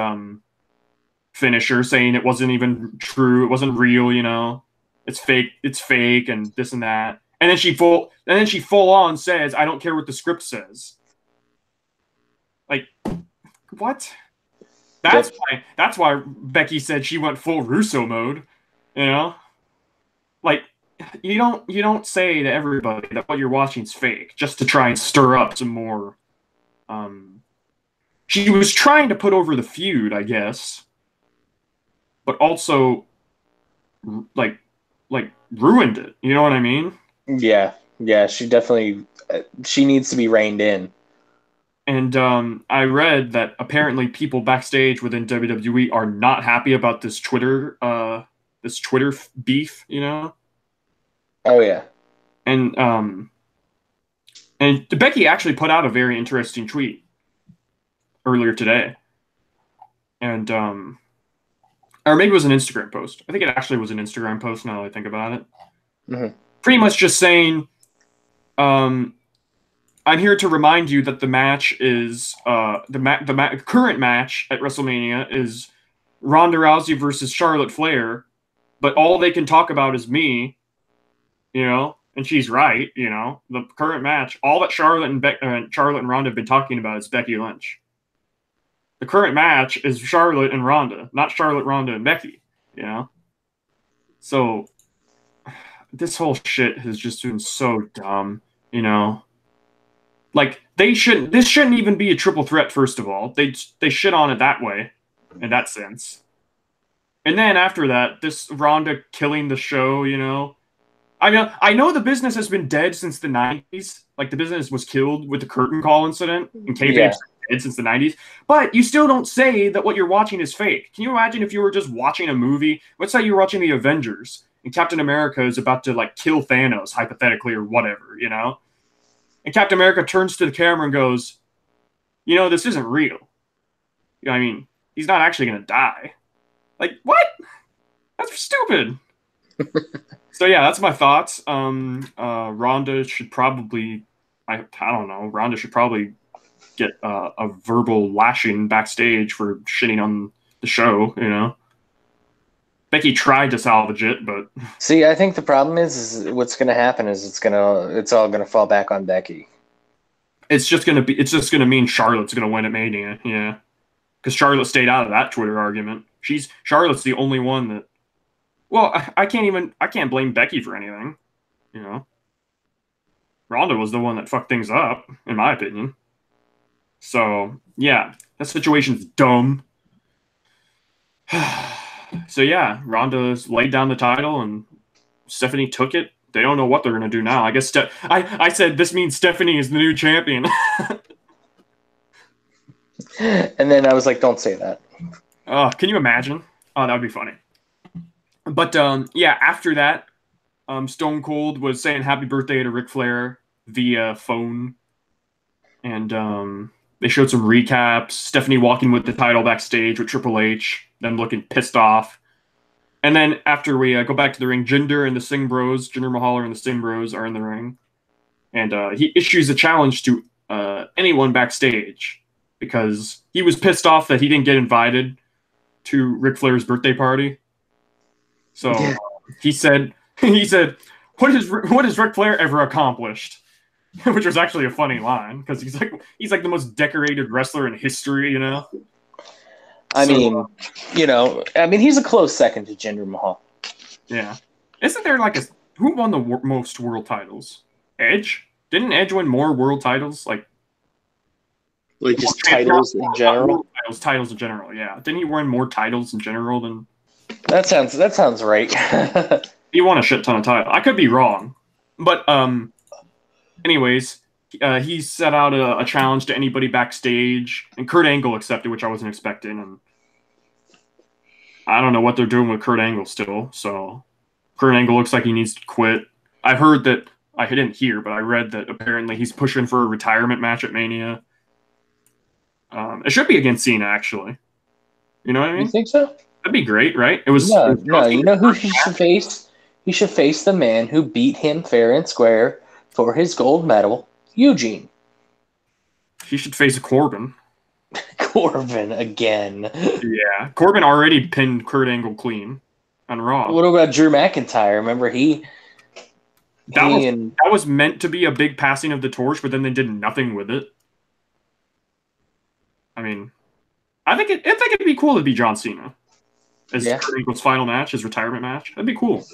finisher, saying it wasn't even true, it wasn't real, it's fake, and this and that. And then she full on says, "I don't care what the script says." Like, what? That's why Becky said she went full Russo mode, Like, you don't say to everybody that what you're watching is fake just to try and stir up some more. She was trying to put over the feud, I guess, but also like ruined it. You know what I mean? Yeah, she definitely she needs to be reined in. And I read that apparently people backstage within WWE are not happy about this Twitter beef, Oh yeah. And Becky actually put out a very interesting tweet earlier today. And or maybe it was an Instagram post. I think it actually was an Instagram post now that I think about it. Mm-hmm. Pretty much just saying, I'm here to remind you that the match is the current match at WrestleMania is Ronda Rousey versus Charlotte Flair, but all they can talk about is me, and she's right, the current match, all that Charlotte and Ronda have been talking about is Becky Lynch. The current match is Charlotte and Ronda, not Charlotte, Ronda, and Becky, So this whole shit has just been so dumb, Like, this shouldn't even be a triple threat, first of all. They shit on it that way, in that sense. And then after that, this Ronda killing the show, I know the business has been dead since the 90s. Like, the business was killed with the curtain call incident, and kayfabe's dead since the 90s. But you still don't say that what you're watching is fake. Can you imagine if you were just watching a movie? Let's say you're watching the Avengers, and Captain America is about to, kill Thanos, hypothetically, or whatever, And Captain America turns to the camera and goes, "This isn't real." I mean, He's not actually going to die. Like, what? That's stupid. So yeah, that's my thoughts. Ronda should probably, I don't know, Ronda should probably get a verbal lashing backstage for shitting on the show. You know, Becky tried to salvage it, but See, I think the problem is what's going to happen is it's all going to fall back on Becky. it's just gonna mean Charlotte's gonna win at Mania. Yeah, because Charlotte stayed out of that Twitter argument. Charlotte's the only one that. Well, I can't blame Becky for anything. You know, Ronda was the one that fucked things up, in my opinion. So yeah, that situation's dumb. So yeah, Ronda's laid down the title and Stephanie took it. They don't know what they're gonna do now. I guess I said this means Stephanie is the new champion. And then I was like, don't say that. Can you imagine? Oh, that would be funny. But yeah, after that, Stone Cold was saying happy birthday to Ric Flair via phone. And they showed some recaps. Stephanie walking with the title backstage with Triple H, them looking pissed off. And then after we go back to the ring, Jinder and the Singh Bros, Jinder Mahal and the Singh Bros are in the ring. And he issues a challenge to anyone backstage because he was pissed off that he didn't get invited to Ric Flair's birthday party. So he said, what has Ric Flair ever accomplished? Which was actually a funny line because he's like the most decorated wrestler in history, you know. I mean, he's a close second to Jinder Mahal. Yeah, isn't there who won the most world titles? Edge? Didn't Edge win more world titles? Like just titles in general. Titles in general. Yeah, didn't he win more titles in general than? That sounds right. He won a shit ton of titles. I could be wrong, but anyways, he set out a challenge to anybody backstage, and Kurt Angle accepted, which I wasn't expecting. And I don't know what they're doing with Kurt Angle still. So Kurt Angle looks like he needs to quit. I heard that I didn't hear, but I read that apparently he's pushing for a retirement match at Mania. It should be against Cena, actually. You know what I mean? You think so? That'd be great, right? It was no. You know who he should face? He should face the man who beat him fair and square for his gold medal, Eugene. He should face Corbin. Corbin again. Yeah, Corbin already pinned Kurt Angle clean on Raw. What about Drew McIntyre? Remember that was meant to be a big passing of the torch, but then they did nothing with it. I mean, I think it'd be cool to be John Cena as Kurt Angle's final match, his retirement match. That'd be cool.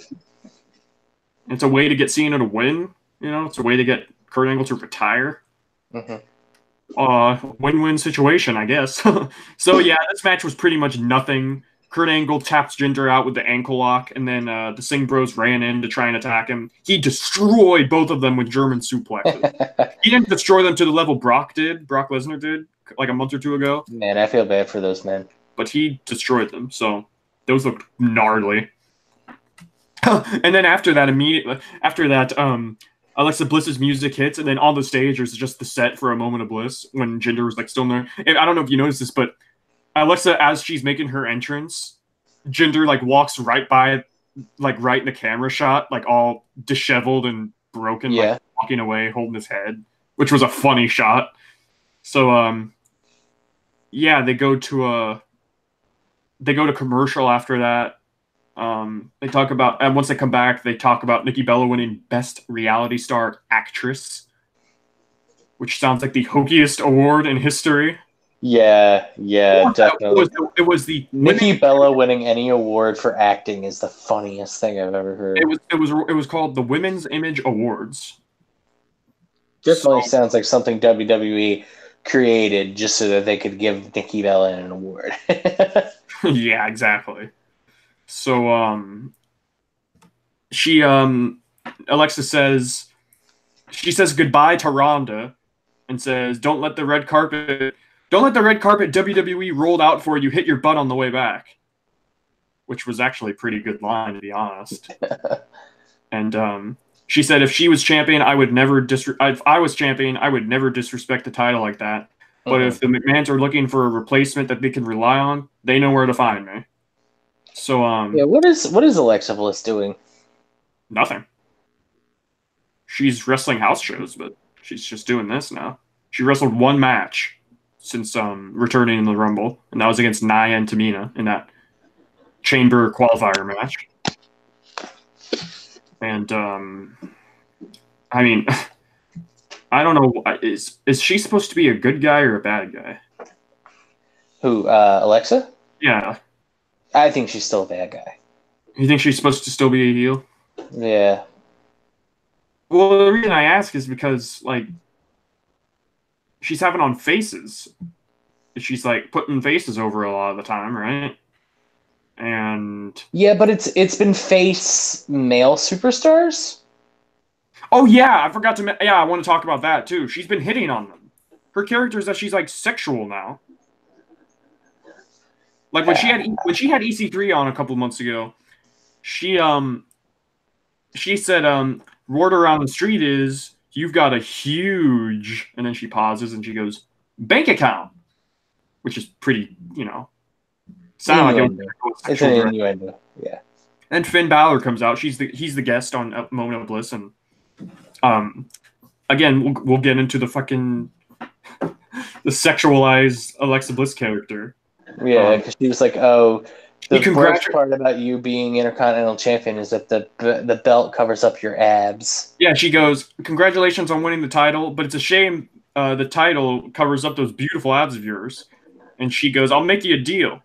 It's a way to get Cena to win. You know, it's a way to get Kurt Angle to retire. Mm-hmm. Win-win situation, I guess. So yeah, this match was pretty much nothing. Kurt Angle taps Jinder out with the ankle lock, and then the Singh Bros ran in to try and attack him. He destroyed both of them with German suplexes. He didn't destroy them to the level Brock Lesnar did, like a month or two ago. Man, I feel bad for those men. But he destroyed them, so those looked gnarly. And then after that, Alexa Bliss's music hits, and then on the stage there's just the set for a moment of bliss when Jinder was still in there. And I don't know if you noticed this, but Alexa, as she's making her entrance, Jinder walks right by, right in the camera shot, all disheveled and broken, walking away, holding his head, which was a funny shot. So yeah, they go to commercial after that. They talk about, and once they come back, they talk about Nikki Bella winning Best Reality Star Actress, which sounds like the hokiest award in history. Yeah, definitely. It was the Nikki Bella winning any award for acting is the funniest thing I've ever heard. It was called the Women's Image Awards. Definitely sounds like something WWE created just so that they could give Nikki Bella an award. Yeah, exactly. So Alexa says goodbye to Ronda and says, don't let the red carpet WWE rolled out for you hit your butt on the way back, which was actually a pretty good line, to be honest. And she said, if she was champion, I would never disrespect the title like that. But if the McMahons are looking for a replacement that they can rely on, they know where to find me. So yeah, what is Alexa Bliss doing? Nothing. She's wrestling house shows, but she's just doing this now. She wrestled one match since returning in the Rumble, and that was against Nia and Tamina in that Chamber qualifier match. And I mean, I don't know. Is she supposed to be a good guy or a bad guy? Who, Alexa? Yeah. I think she's still a bad guy. You think she's supposed to still be a heel? Yeah. Well, the reason I ask is because, like, she's having on faces. She's, like, putting faces over a lot of the time, right? And... Yeah, but it's been face male superstars? Oh, yeah, I forgot to... Yeah, I want to talk about that, too. She's been hitting on them. Her character is that she's, like, sexual now. Like, when she had EC3 on a couple months ago, she said, word around the street is, you've got a huge... And then she pauses and she goes, bank account. Which is pretty, you know... Sound like it's an innuendo, yeah. And Finn Balor comes out. He's the guest on Moment of Bliss, and again we'll get into the fucking the sexualized Alexa Bliss character. Yeah, because she was like, "Oh, the worst part about you being Intercontinental Champion is that the belt covers up your abs." Yeah, she goes, "Congratulations on winning the title, but it's a shame the title covers up those beautiful abs of yours." And she goes, "I'll make you a deal.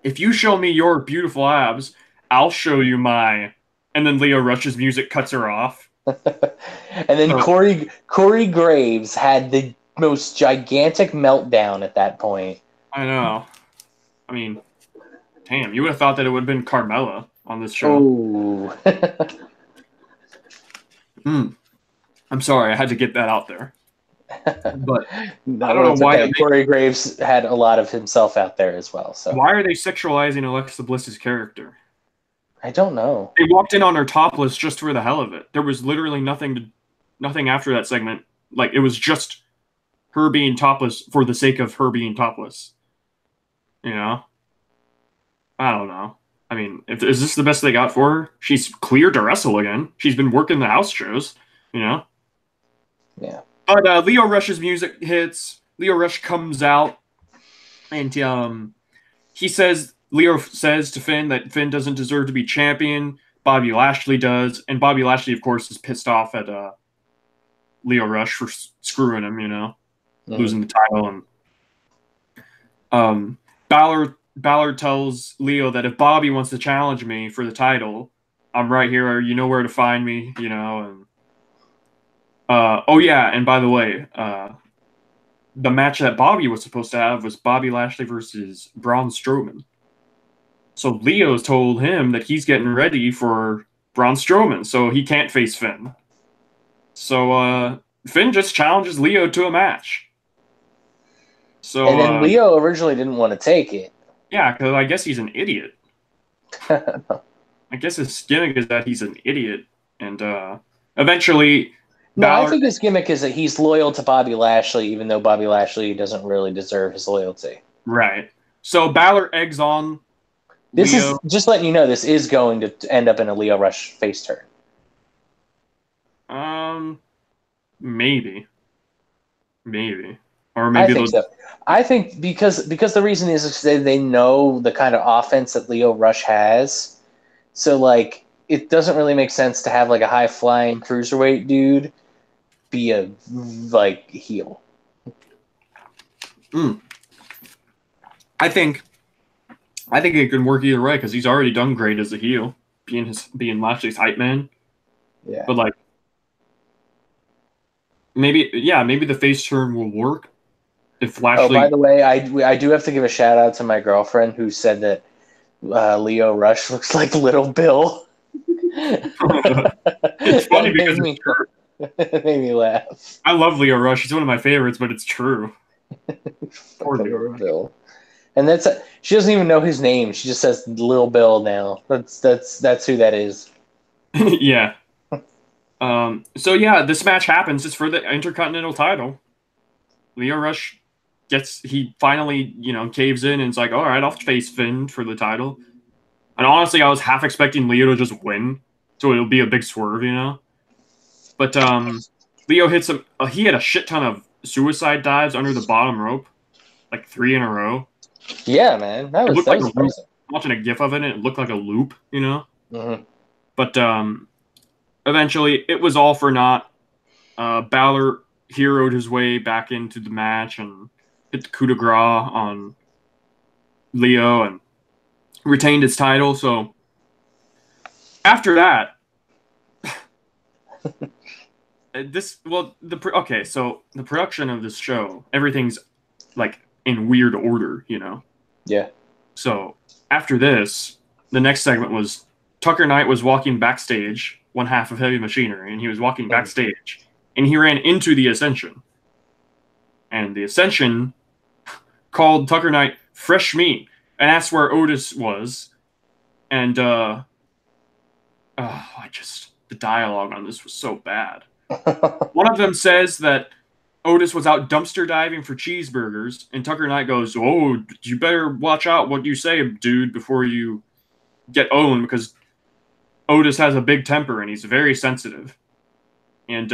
If you show me your beautiful abs, I'll show you my..." And then Lio Rush's music cuts her off. And then Corey Graves had the most gigantic meltdown at that point. I know. I mean, damn, you would have thought that it would have been Carmella on this show. Oh. I'm sorry, I had to get that out there. But I don't know why Corey Graves had a lot of himself out there as well. So why are they sexualizing Alexa Bliss's character? I don't know. They walked in on her topless just for the hell of it. There was literally nothing after that segment. Like, it was just her being topless for the sake of her being topless. You know? I don't know. I mean, is this the best they got for her? She's cleared to wrestle again. She's been working the house shows, you know? Yeah. But Lio Rush's music hits. Lio Rush comes out, and Lio says to Finn that Finn doesn't deserve to be champion. Bobby Lashley does, and Bobby Lashley, of course, is pissed off at Lio Rush for screwing him, you know, losing the title. And Balor tells Lio that if Bobby wants to challenge me for the title, I'm right here. You know where to find me, you know. And oh yeah, and by the way, the match that Bobby was supposed to have was Bobby Lashley versus Braun Strowman. So Leo's told him that he's getting ready for Braun Strowman, so he can't face Finn. So Finn just challenges Lio to a match. So and then Lio originally didn't want to take it. Yeah, because I guess he's an idiot. I guess his gimmick is that he's an idiot, and eventually. No, I think his gimmick is that he's loyal to Bobby Lashley, even though Bobby Lashley doesn't really deserve his loyalty. Right. So Balor eggs on. This Lio. Is just letting you know. This is going to end up in a Lio Rush face turn. Maybe, or I maybe think so. I think because the reason is they know the kind of offense that Lio Rush has, so like it doesn't really make sense to have like a high flying cruiserweight dude be a like heel. I think it can work either way because he's already done great as a heel, being Lashley's hype man. Yeah, but like maybe the face turn will work if Lashley. Oh, by the way, I do have to give a shout out to my girlfriend who said that Lio Rush looks like Little Bill. It's funny because it's true. It made me laugh. I love Lio Rush. He's one of my favorites, but it's true. Poor Little Bill. And she doesn't even know his name. She just says Lil Bill now. That's who that is. Yeah. So yeah, this match happens. It's for the Intercontinental title. Lio Rush he finally, caves in and it's like, all right, I'll face Finn for the title. And honestly, I was half expecting Leo to just win, so it'll be a big swerve, But Leo hits him. He had a shit ton of suicide dives under the bottom rope, like 3 in a row. Yeah, man, that It was looked like a loop. impressive. I'm watching a GIF of it, and it looked like a loop, Mm-hmm. But eventually, it was all for naught. Balor heroed his way back into the match and hit the coup de grace on Leo and retained his title. So after that, so the production of this show, everything's like in weird order, Yeah. So after this, the next segment was Tucker Knight was walking backstage, one half of Heavy Machinery, and he was walking backstage, and he ran into the Ascension. And the Ascension called Tucker Knight fresh meat and asked where Otis was. And the dialogue on this was so bad. One of them says that Otis was out dumpster diving for cheeseburgers, and Tucker Knight goes, "Oh, you better watch out what you say, dude, before you get owned, because Otis has a big temper and he's very sensitive." And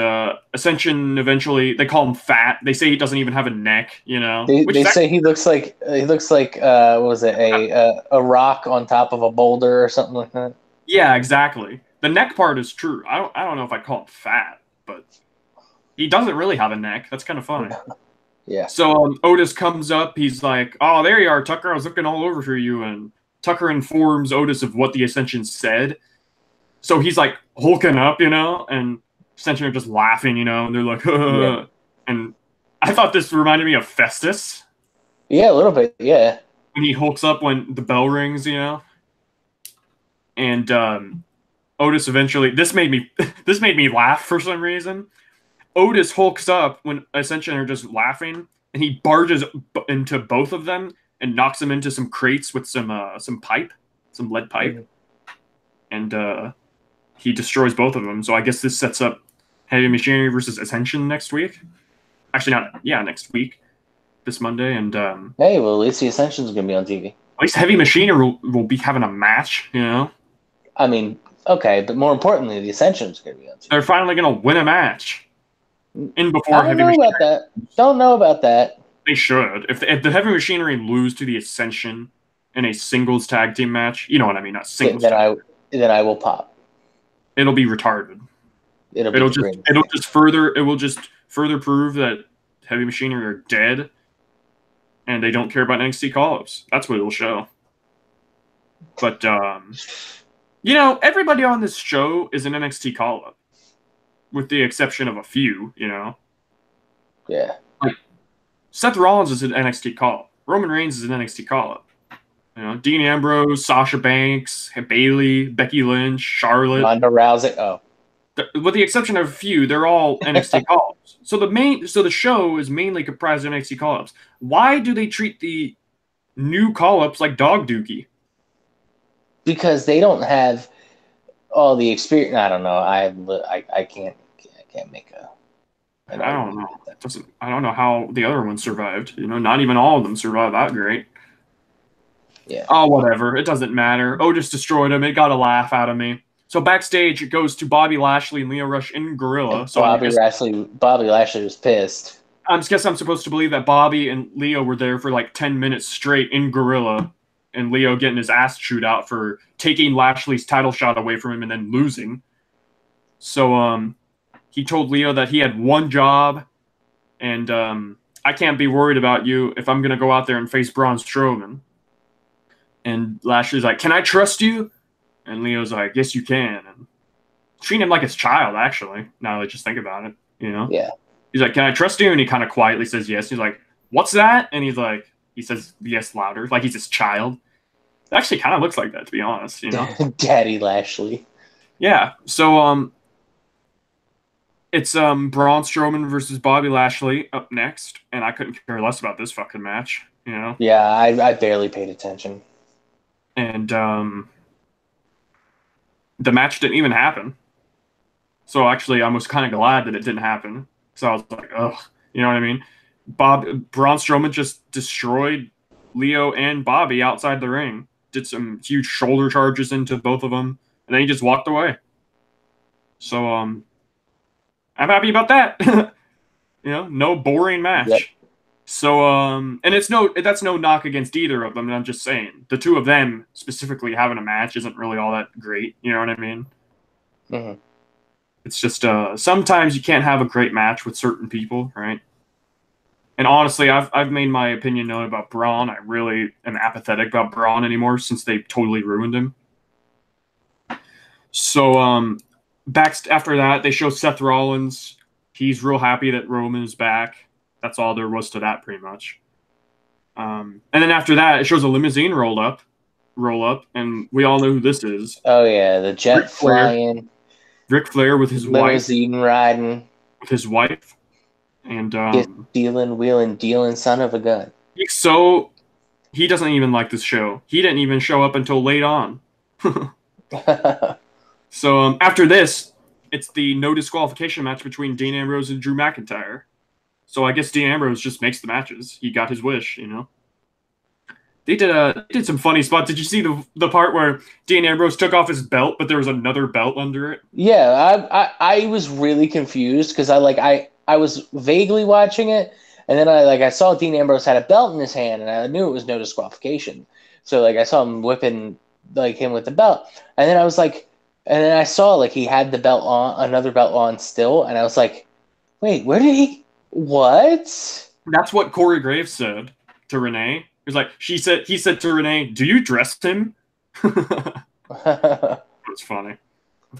Ascension eventually, they call him fat. They say he doesn't even have a neck, They say he looks like what was it, a rock on top of a boulder or something like that. Yeah, exactly. The neck part is true. I don't know if I call him fat, but he doesn't really have a neck. That's kind of funny. Yeah. So Otis comes up. He's like, "Oh, there you are, Tucker. I was looking all over for you." And Tucker informs Otis of what the Ascension said. So he's like hulking up, and Ascension are just laughing, and they're like, yeah. And I thought this reminded me of Festus. Yeah, a little bit, yeah. When he hulks up when the bell rings, And Otis eventually, this made me laugh for some reason. Otis hulks up when Ascension are just laughing, and he barges into both of them and knocks them into some crates with some pipe, some lead pipe. Mm-hmm. And he destroys both of them. So I guess this sets up Heavy Machinery versus Ascension next week. Actually, next week, this Monday. And hey, well, at least the Ascension's gonna be on TV. At least Heavy Machinery will be having a match, I mean, okay, but more importantly, the Ascension's gonna be on TV. They're finally gonna win a match. Don't know about that. Don't know about that. They should. If the Heavy Machinery lose to the Ascension in a singles tag team match, you know what I mean, not singles. Then I will pop. It'll be retarded. It'll just further prove that Heavy Machinery are dead, and they don't care about NXT call-ups. That's what it'll show. But everybody on this show is an NXT call-up, with the exception of a few. Yeah. Like Seth Rollins is an NXT call-up. Roman Reigns is an NXT call-up. Dean Ambrose, Sasha Banks, Bayley, Becky Lynch, Charlotte, Ronda Rousey. Oh. With the exception of a few, they're all NXT call-ups. So the show is mainly comprised of NXT call-ups. Why do they treat the new call-ups like dog dookie? Because they don't have all the experience. I don't know. I can't make a. I don't know. I don't know how the other ones survived. Not even all of them survived that great. Yeah. Oh, whatever. It doesn't matter. Otis destroyed him. It got a laugh out of me. So backstage, it goes to Bobby Lashley and Lio Rush in Gorilla. So Bobby Lashley was pissed. I guess I'm supposed to believe that Bobby and Leo were there for like 10 minutes straight in Gorilla, and Leo getting his ass chewed out for taking Lashley's title shot away from him and then losing. So he told Leo that he had one job, and I can't be worried about you if I'm going to go out there and face Braun Strowman. And Lashley's like, "Can I trust you?" And Leo's like, "Yes, you can." And treating him like his child, actually, now that I just think about it, Yeah. He's like, "Can I trust you?" And he kind of quietly says yes. He's like, "What's that?" And he says yes louder, like he's his child. It actually kind of looks like that, to be honest, Daddy Lashley. Yeah. So it's Braun Strowman versus Bobby Lashley up next, and I couldn't care less about this fucking match, Yeah, I barely paid attention. And the match didn't even happen. So actually, I was kind of glad that it didn't happen. So I was like, ugh, you know what I mean? Braun Strowman just destroyed Leo and Bobby outside the ring. Did some huge shoulder charges into both of them, and then he just walked away. So I'm happy about that. No boring match. Yep. So and that's no knock against either of them. And I'm just saying the two of them specifically having a match isn't really all that great. You know what I mean? Mm-hmm. It's just sometimes you can't have a great match with certain people, right? And honestly, I've made my opinion known about Braun. I really am apathetic about Braun anymore since they totally ruined him. So back after that, they show Seth Rollins. He's real happy that Roman is back. That's all there was to that, pretty much. And then after that, it shows a limousine roll up, and we all know who this is. Oh yeah, the jet flying. Ric Flair with his limousine riding. With his wife. And dealing, wheeling, dealing, son of a gun. He doesn't even like this show. He didn't even show up until late on. So after this, it's the no disqualification match between Dean Ambrose and Drew McIntyre. So I guess Dean Ambrose just makes the matches. He got his wish, They did some funny spots. Did you see the part where Dean Ambrose took off his belt, but there was another belt under it? Yeah, I was really confused because I was vaguely watching it, and then I saw Dean Ambrose had a belt in his hand, and I knew it was no disqualification. So I saw him whipping him with the belt, and then I was like, and then I saw he had the belt on, another belt on still, and I was like, wait, where did he? What? That's what Corey Graves said to Renee. He was like, he said to Renee, "Do you dress him?" It's funny.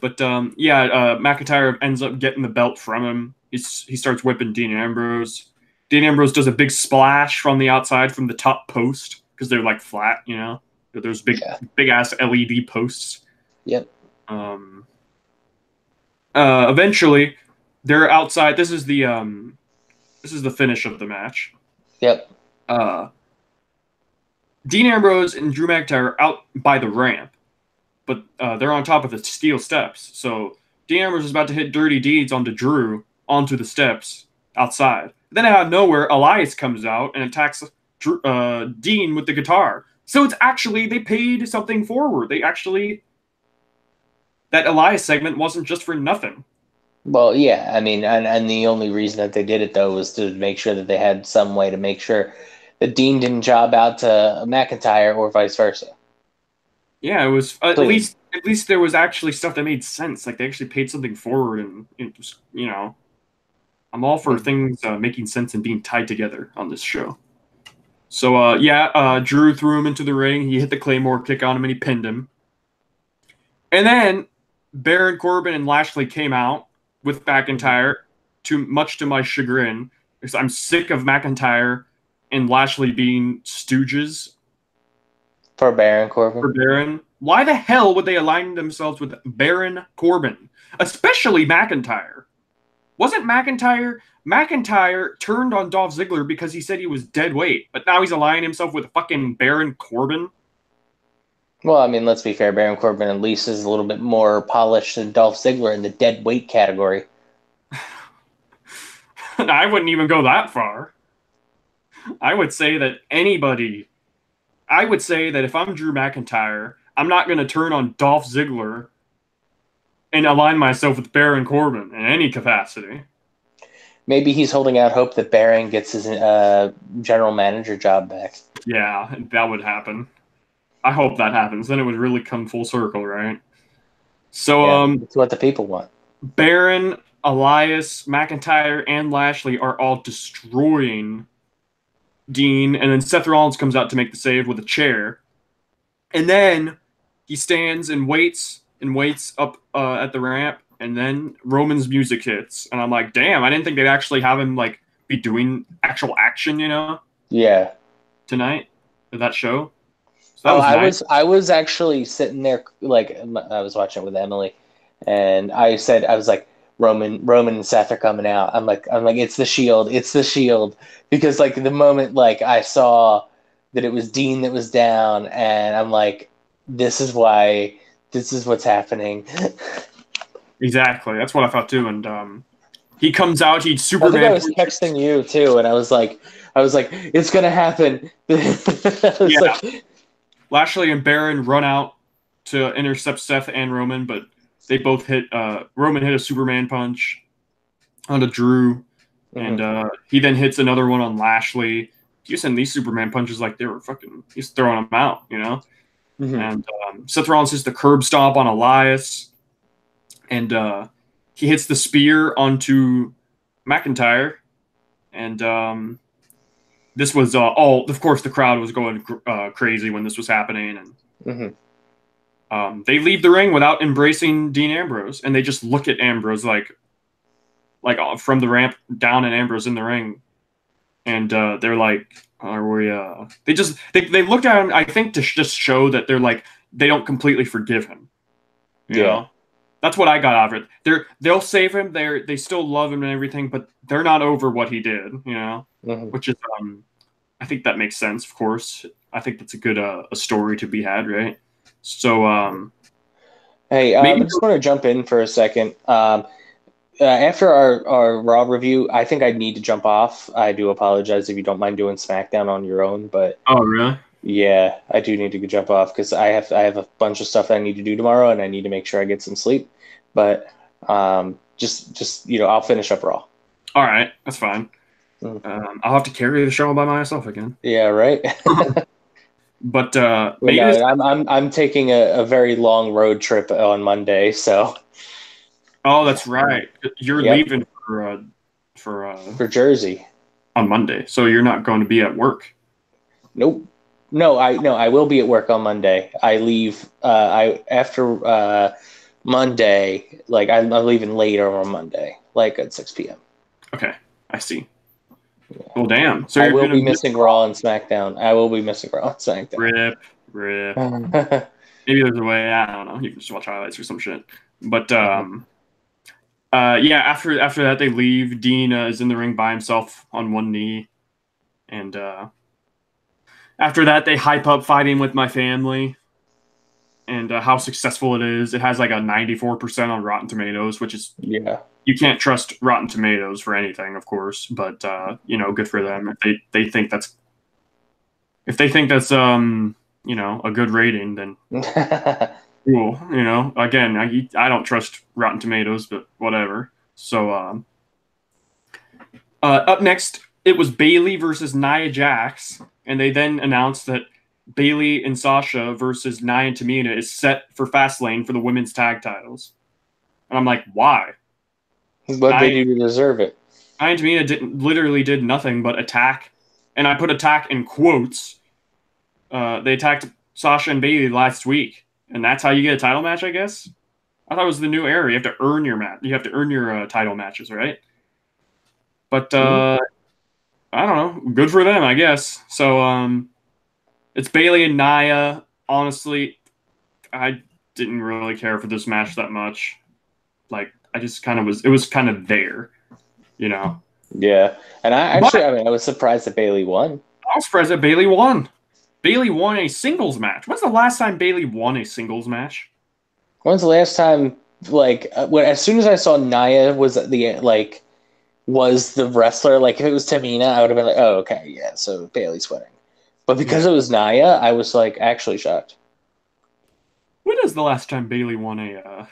But McIntyre ends up getting the belt from him. He starts whipping Dean Ambrose. Dean Ambrose does a big splash from the outside from the top post because they're flat, There's big ass LED posts. Yep. Eventually, they're outside. This is the finish of the match. Yep. Dean Ambrose and Drew McIntyre are out by the ramp, but they're on top of the steel steps. So Dean Ambrose is about to hit Dirty Deeds onto Drew onto the steps outside. Then out of nowhere, Elias comes out and attacks Dean with the guitar. So it's actually, they paid something forward. That Elias segment wasn't just for nothing. Well, yeah, I mean, and the only reason that they did it, though, was to make sure that they had some way to make sure that Dean didn't job out to McIntyre or vice versa. Yeah, it was at least there was actually stuff that made sense. They actually paid something forward, and I'm all for things making sense and being tied together on this show. So Drew threw him into the ring. He hit the Claymore kick on him, and he pinned him. And then Baron Corbin and Lashley came out with McIntyre, much to my chagrin, because I'm sick of McIntyre and Lashley being stooges. For Baron Corbin? For Baron. Why the hell would they align themselves with Baron Corbin? Especially McIntyre. Wasn't McIntyre turned on Dolph Ziggler because he said he was dead weight, but now he's aligning himself with fucking Baron Corbin? Well, I mean, let's be fair. Baron Corbin at least is a little bit more polished than Dolph Ziggler in the dead weight category. I wouldn't even go that far. I would say that if I'm Drew McIntyre, I'm not going to turn on Dolph Ziggler and align myself with Baron Corbin in any capacity. Maybe he's holding out hope that Baron gets his general manager job back. Yeah, that would happen. I hope that happens. Then it would really come full circle, right? So, it's what the people want. Baron, Elias, McIntyre, and Lashley are all destroying Dean, and then Seth Rollins comes out to make the save with a chair. And then he stands and waits up at the ramp, and then Roman's music hits. And I'm like, damn, I didn't think they'd actually have him be doing actual action, Yeah. Tonight for that show. So that was nice. I was actually sitting there, I was watching it with Emily, and I was like, Roman and Seth are coming out. I'm like, it's the Shield, because the moment I saw that it was Dean that was down, and I'm like, this is what's happening. Exactly, that's what I thought too. And He comes out, he I Superman. think I was texting you too, and I was like, it's gonna happen. Yeah. Like, Lashley and Baron run out to intercept Seth and Roman, but they both hit. Roman hit a Superman punch onto Drew, and he then hits another one on Lashley. He was hitting these Superman punches like they were fucking. He's throwing them out, you know. And Seth Rollins hits the curb stomp on Elias, and he hits the spear onto McIntyre, and this was all. Of course, the crowd was going crazy when this was happening, and they leave the ring without embracing Dean Ambrose, and they just look at Ambrose like from the ramp down, and Ambrose in the ring, and they're like, "Are we?" They looked at him, I think, to just show that they're like they don't completely forgive him. You know? That's what I got out of it. They'll save him. They still love him and everything, but they're not over what he did. You know, which is I think that makes sense. Of course, I think that's a good a story to be had, right? So hey, I just want to jump in for a second. After our Raw review, I think I need to jump off. I do apologize if you don't mind doing SmackDown on your own, but oh really? Yeah, I do need to jump off because I have a bunch of stuff that I need to do tomorrow, and I need to make sure I get some sleep. But just I'll finish up Raw. All right, that's fine. I'll have to carry the show by myself again. Yeah, right. But maybe I'm taking a very long road trip on Monday, so. Oh, that's right. You're leaving for Jersey on Monday, so you're not going to be at work. Nope. No, I will be at work on Monday. I leave after Monday. Like I'm leaving later on Monday, like at 6 p.m. Okay, I see. Yeah. Well, damn. So I will be missing Raw and SmackDown. I will be missing Raw and SmackDown. Rip. Maybe there's a way. I don't know. You can just watch highlights or some shit. But yeah. After that, they leave. Dean is in the ring by himself on one knee, and after that, they hype up Fighting with My Family and how successful it is. It has like a 94% on Rotten Tomatoes, which is you can't trust Rotten Tomatoes for anything, of course, but good for them. If they think that's a good rating, then cool. Again, I don't trust Rotten Tomatoes, but whatever. So up next, it was Bayley versus Nia Jax, and they then announced that Bayley and Sasha versus Nia and Tamina is set for Fastlane for the women's tag titles. And I'm like, why? What they do to deserve it? Nia and Tamina literally did nothing but attack, and I put attack in quotes. They attacked Sasha and Bayley last week, and that's how you get a title match, I guess? I thought it was the new era. You have to earn your match. You have to earn your title matches, right? But I don't know. Good for them, I guess. So it's Bayley and Nia. Honestly, I didn't really care for this match that much. Like, I just kind of was. It was kind of there, Yeah, and I was surprised that Bayley won. I was surprised that Bayley won. Bayley won a singles match. When's the last time Bayley won a singles match? When's the last time? Like, as soon as I saw Nia was the wrestler, like if it was Tamina, I would have been like, oh, okay, yeah, so Bayley's winning. But because it was Nia, I was like actually shocked. When is the last time Bayley won a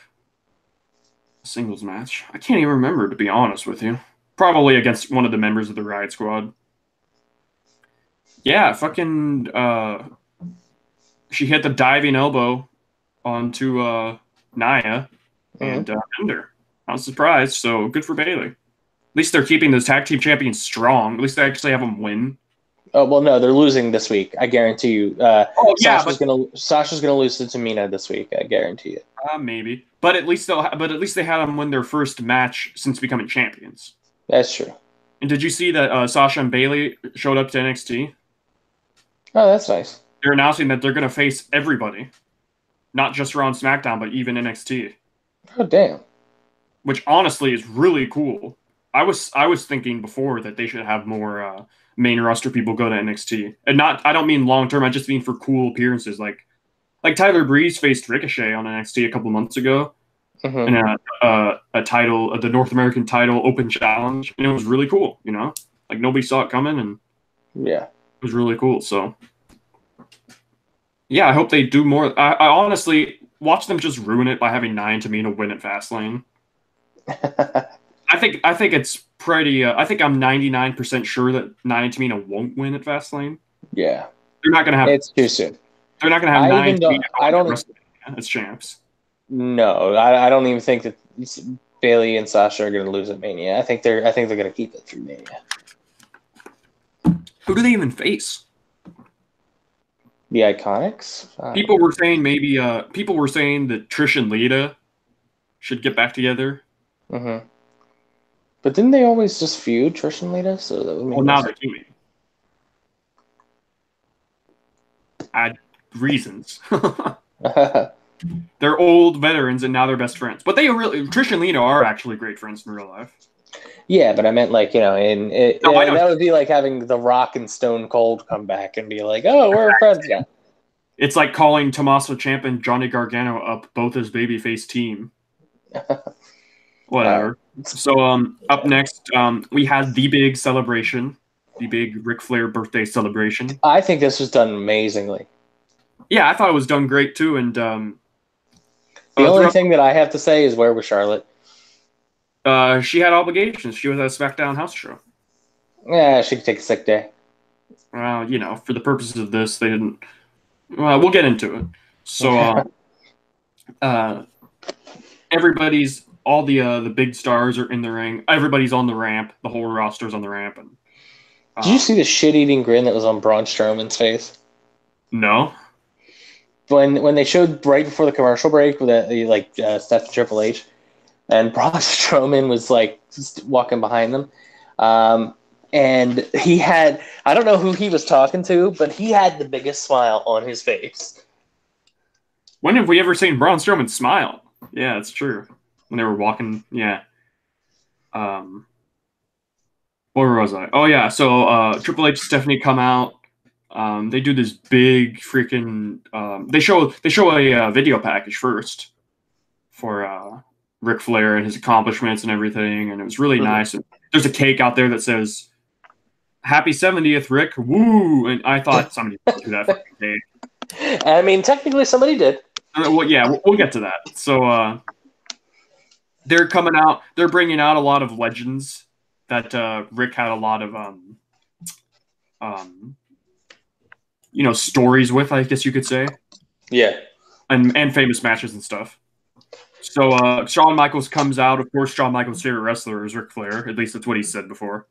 singles match? I can't even remember, to be honest with you. Probably against one of the members of the Riot Squad. Yeah, fucking she hit the diving elbow onto Nia and ended her. I was surprised, so good for Bayley. At least they're keeping those tag team champions strong. At least they actually have them win. Oh well, no, they're losing this week. I guarantee you. Sasha's gonna lose to Tamina this week. I guarantee it. Maybe, but at least they had them win their first match since becoming champions. That's true. And did you see that Sasha and Bayley showed up to NXT? Oh, that's nice. They're announcing that they're going to face everybody, not just Raw and SmackDown, but even NXT. Oh, damn! Which honestly is really cool. I was thinking before that they should have more main roster people go to NXT, and I don't mean long term. I just mean for cool appearances, like Tyler Breeze faced Ricochet on NXT a couple months ago. and a title, the North American title open challenge, and it was really cool. You know, like nobody saw it coming, and yeah, it was really cool. So yeah, I hope they do more. I honestly watch them just ruin it by having Nia and Tamina win at Fastlane. I think it's pretty. I think I'm 99% sure that Nia and Tamina won't win at Fastlane. Yeah, They're not gonna have. it's too soon. They're not gonna have Nia and Tamina I don't. as champs. No, I don't even think that Bailey and Sasha are going to lose at Mania. I think they're going to keep it through Mania. Who do they even face? The Iconics. People were saying people were saying that Trish and Lita should get back together. Mm-hmm. But didn't they always just feud, Trish and Lita? So that would make now they're teaming. Add reasons. They're old veterans, and now they're best friends. But Trish and Lita are actually great friends in real life. Yeah, but I meant like, you know, that would be like having The Rock and Stone Cold come back and be like, oh, we're friends now. It's like calling Tommaso Ciampa and Johnny Gargano up both as babyface team. Whatever. So up next, we had the big celebration, the big Ric Flair birthday celebration. I think this was done amazingly. Yeah, I thought it was done great too, and the only thing that I have to say is, where was Charlotte? She had obligations. She was at a SmackDown house show. Yeah, she could take a sick day. Well, you know, for the purposes of this, they didn't. Well, we'll get into it. So, everybody's all the big stars are in the ring. Everybody's on the ramp. The whole roster's on the ramp. And did you see the shit-eating grin that was on Braun Strowman's face? No. When they showed right before the commercial break with Seth and Triple H, and Braun Strowman was like just walking behind them, and he had, I don't know who he was talking to, but he had the biggest smile on his face. When have we ever seen Braun Strowman smile? Yeah, it's true. When they were walking, yeah. Where was I? Oh yeah, so Triple H and Stephanie come out. They do this big freaking. They show a video package first for Ric Flair and his accomplishments and everything, and it was really nice. And there's a cake out there that says "Happy 70th, Rick!" Woo! And I thought somebody would do that fucking cake. I mean, technically, somebody did. Well, yeah, we'll get to that. So they're coming out. They're bringing out a lot of legends that Rick had a lot of stories with, I guess you could say. Yeah. And famous matches and stuff. So Shawn Michaels comes out. Of course, Shawn Michaels' favorite wrestler is Ric Flair. At least that's what he said before.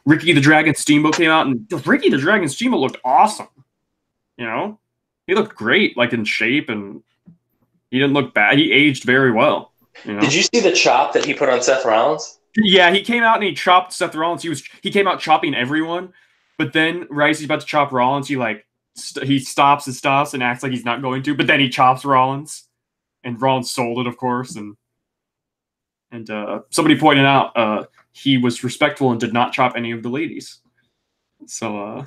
Ricky the Dragon Steamboat came out, and Ricky the Dragon Steamboat looked awesome. You know? He looked great, like in shape, and he didn't look bad. He aged very well. You know? Did you see the chop that he put on Seth Rollins? Yeah, he came out and he chopped Seth Rollins. He came out chopping everyone, but then right as he's about to chop Rollins, he stops and acts like he's not going to, but then he chops Rollins, and Rollins sold it, of course, and somebody pointed out he was respectful and did not chop any of the ladies. So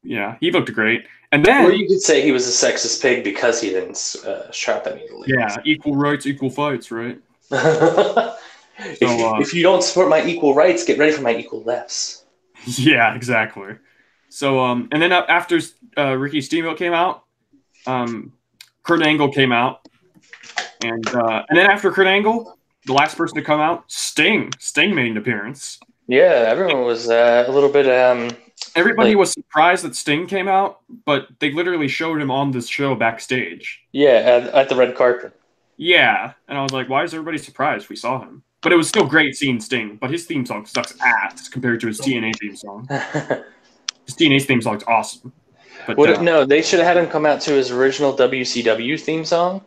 yeah, he looked great. And then, or you could say he was a sexist pig because he didn't chop any of the ladies. Yeah, equal rights, equal fights, right? If you don't support my equal rights, get ready for my equal lefts. Yeah, exactly. So, and then after Ricky Steamboat came out, Kurt Angle came out, and then after Kurt Angle, the last person to come out, Sting. Sting made an appearance. Yeah, everyone was a little bit. Everybody was surprised that Sting came out, but they literally showed him on this show backstage. Yeah, at the red carpet. Yeah, and I was like, why is everybody surprised we saw him? But it was still great seeing Sting, but his theme song sucks ass compared to his TNA theme song. His TNA theme song's awesome. But no, they should have had him come out to his original WCW theme song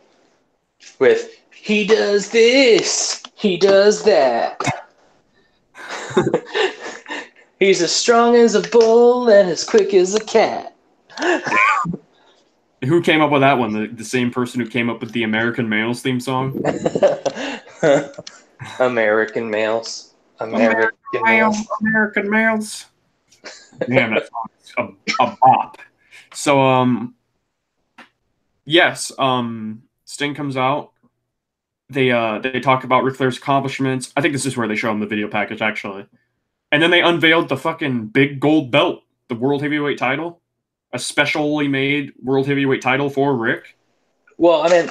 with "He does this, he does that." He's as strong as a bull and as quick as a cat. Who came up with that one? The same person who came up with the American Males theme song? American Males. American Males. Damn, that song's a bop. So, yes, Sting comes out. they talk about Ric Flair's accomplishments. I think this is where they show him the video package actually, and then they unveiled the fucking big gold belt, the World Heavyweight title, a specially made World Heavyweight title for Rick. Well, I mean,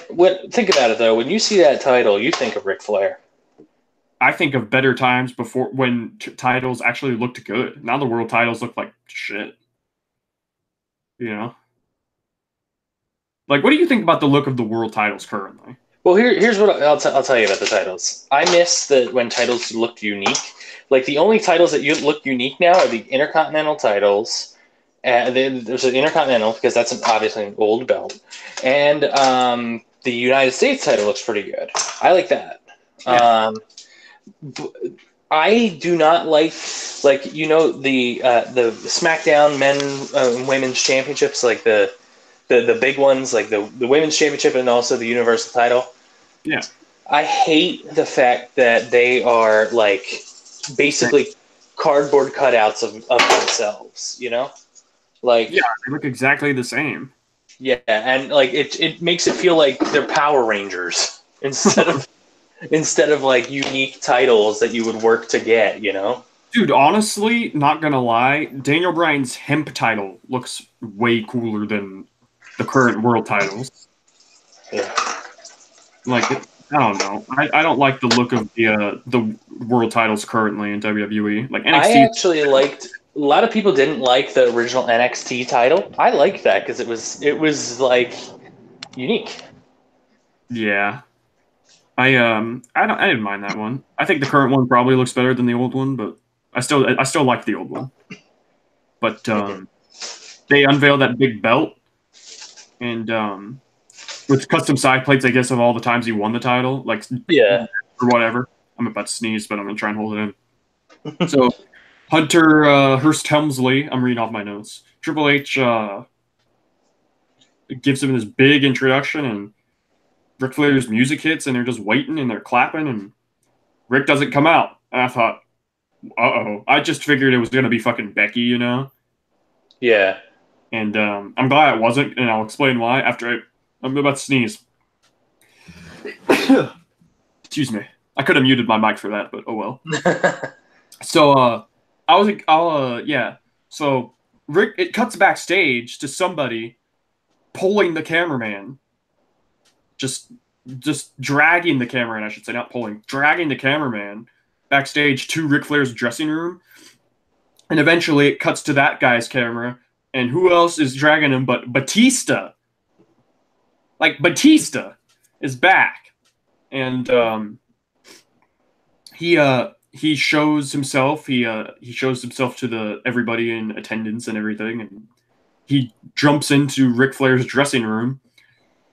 think about it though. When you see that title, you think of Ric Flair. I think of better times before when titles actually looked good. Now the world titles look like shit. You know? Like, what do you think about the look of the world titles currently? Well, here's what I'll tell you about the titles. I miss that when titles looked unique. Like, the only titles that look unique now are the Intercontinental titles. There's an Intercontinental, because that's obviously an old belt. And the United States title looks pretty good. I like that. Yeah. I do not like the SmackDown men and women's championships, like the big ones, like the women's championship and also the Universal title. Yeah. I hate the fact that they are like basically cardboard cutouts of themselves, you know? Like, yeah, they look exactly the same. Yeah, and like it makes it feel like they're Power Rangers instead of like unique titles that you would work to get, you know? Dude, honestly, not gonna lie, Daniel Bryan's hemp title looks way cooler than the current world titles. Yeah. Like, I don't know. I don't like the look of the world titles currently in WWE. Like NXT. I actually liked. A lot of people didn't like the original NXT title. I liked that because it was like unique. Yeah. I didn't mind that one. I think the current one probably looks better than the old one, but I still like the old one. But they unveiled that big belt, and with custom side plates, I guess, of all the times he won the title, like or whatever. I'm about to sneeze, but I'm gonna try and hold it in. So Hunter Hearst Helmsley, I'm reading off my notes. Triple H gives him this big introduction, and Ric Flair's music hits, and they're just waiting, and they're clapping, and Rick doesn't come out. And I thought, uh-oh. I just figured it was going to be fucking Becky, you know? Yeah. And I'm glad it wasn't, and I'll explain why after I'm about to sneeze. Excuse me. I could have muted my mic for that, but oh well. So, yeah. So, Rick, it cuts backstage to somebody pulling the cameraman. Just dragging the cameraman, I should say, not pulling, dragging the cameraman backstage to Ric Flair's dressing room. And eventually it cuts to that guy's camera, and who else is dragging him but BATISTA? Like, BATISTA is back. And he shows himself, he shows himself to everybody in attendance and everything, and he jumps into Ric Flair's dressing room.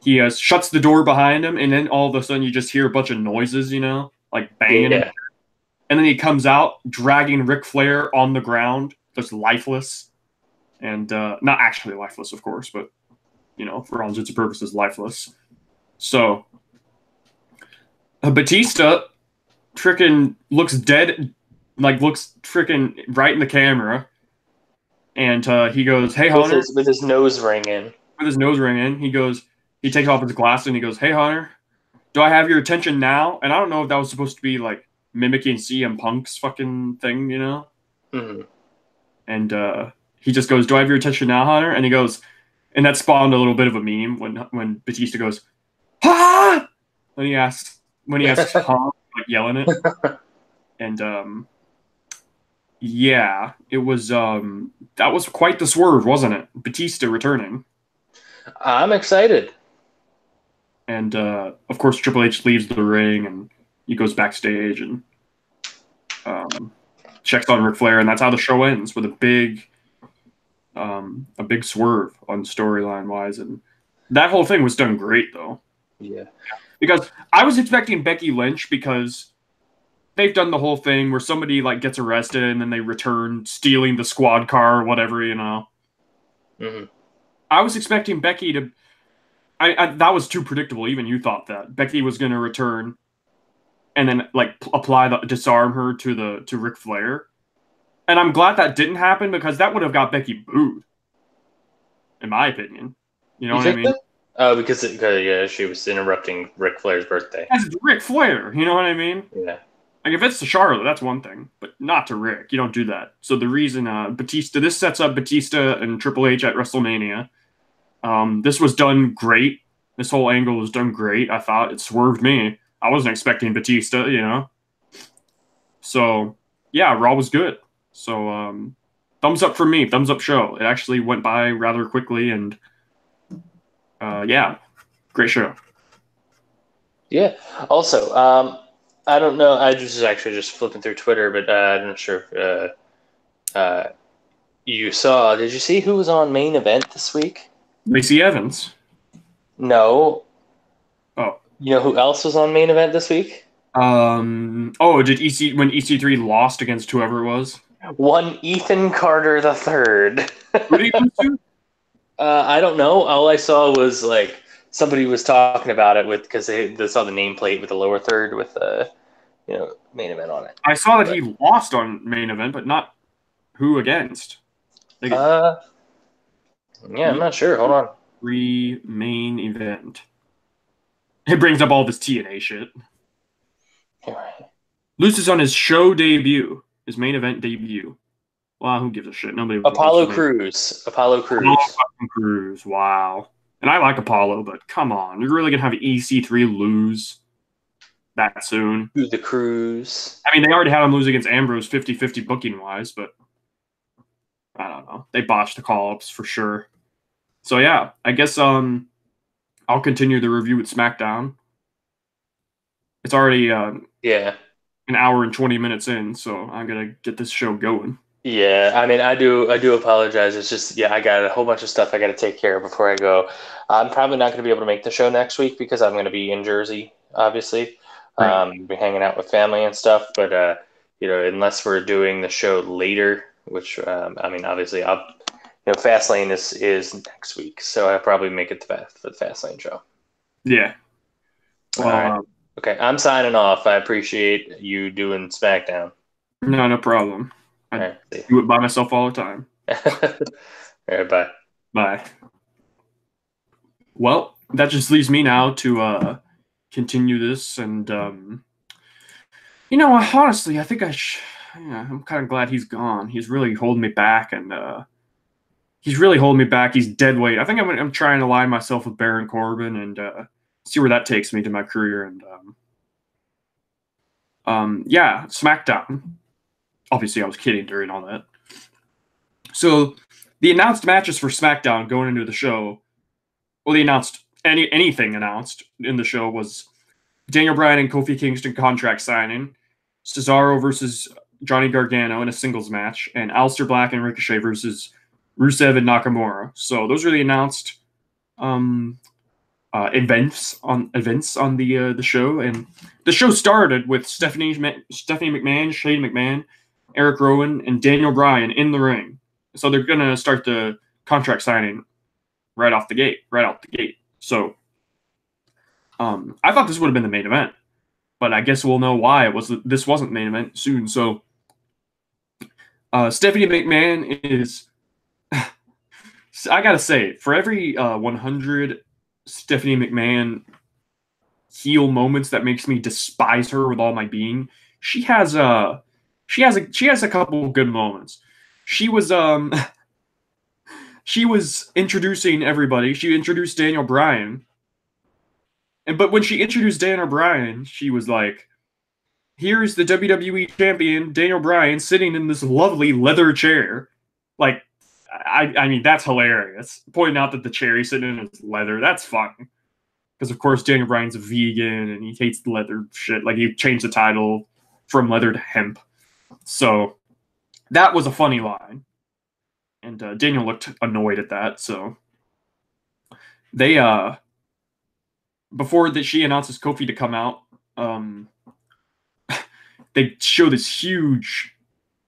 He shuts the door behind him, and then all of a sudden you just hear a bunch of noises, you know, like banging. Yeah. And then he comes out dragging Ric Flair on the ground, just lifeless. And not actually lifeless, of course, but, you know, for all intents and purposes, lifeless. So, Batista freaking looks dead, like looks freaking right in the camera. And he goes, "Hey, Hunter." With his nose ring in. With his nose ring in. He takes off his glasses and he goes, "Hey, Hunter, do I have your attention now?" And I don't know if that was supposed to be like mimicking CM Punk's fucking thing, you know? Mm-hmm. And he just goes, "Do I have your attention now, Hunter?" And he goes, and that spawned a little bit of a meme when Batista goes, "Ha!" When he asks, "Huh?" like yelling it. And yeah, it was that was quite the swerve, wasn't it? Batista returning. I'm excited. And, of course, Triple H leaves the ring, and he goes backstage and checks on Ric Flair, and that's how the show ends, with a big swerve on storyline-wise. And that whole thing was done great, though. Yeah. Because I was expecting Becky Lynch, because they've done the whole thing where somebody, like, gets arrested, and then they return stealing the squad car or whatever, you know? Mm-hmm. I was expecting Becky to... that was too predictable. Even you thought that Becky was going to return, and then like disarm her to Ric Flair. And I'm glad that didn't happen, because that would have got Becky booed, in my opinion. You know what I mean? Oh, because yeah, she was interrupting Ric Flair's birthday. That's Ric Flair. You know what I mean? Yeah. Like, if it's to Charlotte, that's one thing, but not to Rick. You don't do that. So the reason Batista, this sets up Batista and Triple H at WrestleMania. This was done great. This whole angle was done great. I thought it swerved me. I wasn't expecting Batista, you know. So yeah, Raw was good. So thumbs up for me. Thumbs up show. It actually went by rather quickly, and yeah, great show. Yeah. Also, I don't know. I was actually just flipping through Twitter, but I'm not sure if you saw. Did you see who was on main event this week? Lacey Evans. No. Oh. You know who else was on main event this week? Oh, did when EC3 lost against whoever it was? One Ethan Carter III. Who did he lose to? I don't know. All I saw was like somebody was talking about it because they saw the nameplate with the lower third with main event on it. I saw that he lost on main event, but not who against. Yeah, I'm not sure. Hold on. Main event. It brings up all this TNA shit. Loses on his show debut, his main event debut. Wow, who gives a shit? Nobody. Apollo Crews. Apollo Crews. Wow. And I like Apollo, but come on, you're really gonna have EC3 lose that soon? Who's the Crews? I mean, they already had him lose against Ambrose 50-50 booking wise, but I don't know. They botched the call-ups for sure. So yeah, I guess I'll continue the review with SmackDown. It's already an hour and 20 minutes in, so I'm gonna get this show going. Yeah, I mean, I do apologize. It's just, I got a whole bunch of stuff I got to take care of before I go. I'm probably not going to be able to make the show next week because I'm going to be in Jersey, obviously. Right. Be hanging out with family and stuff. But, unless we're doing the show later, which, I mean, obviously, Fastlane is next week. So I'll probably make it for the Fastlane show. Yeah. All right. Okay, I'm signing off. I appreciate you doing SmackDown. No problem. I do it by myself all the time. All right, bye. Bye. Well, that just leaves me now to continue this, and honestly, I think I'm kind of glad he's gone. He's really holding me back, and he's dead weight. I think I'm trying to align myself with Baron Corbin and see where that takes me to my career, and SmackDown. Obviously, I was kidding during all that. So, the announced matches for SmackDown going into the show, anything announced in the show was Daniel Bryan and Kofi Kingston contract signing, Cesaro versus Johnny Gargano in a singles match, and Aleister Black and Ricochet versus Rusev and Nakamura. So, those are the announced events on the show, and the show started with Stephanie McMahon, Shane McMahon, Eric Rowan, and Daniel Bryan in the ring. So they're gonna start the contract signing right out the gate. So I thought this would have been the main event, but I guess we'll know why this wasn't the main event soon. So Stephanie McMahon is I gotta say, for every 100 Stephanie McMahon heel moments that makes me despise her with all my being, she has a couple good moments. She was introducing everybody. She introduced Daniel Bryan. But when she introduced Daniel Bryan, she was like, here's the WWE champion, Daniel Bryan, sitting in this lovely leather chair. Like, I mean, that's hilarious. Pointing out that the chair he's sitting in is leather. That's fun. Because, of course, Daniel Bryan's a vegan and he hates the leather shit. Like, he changed the title from leather to hemp. So that was a funny line. And Daniel looked annoyed at that. So they, before that she announces Kofi to come out, they show this huge,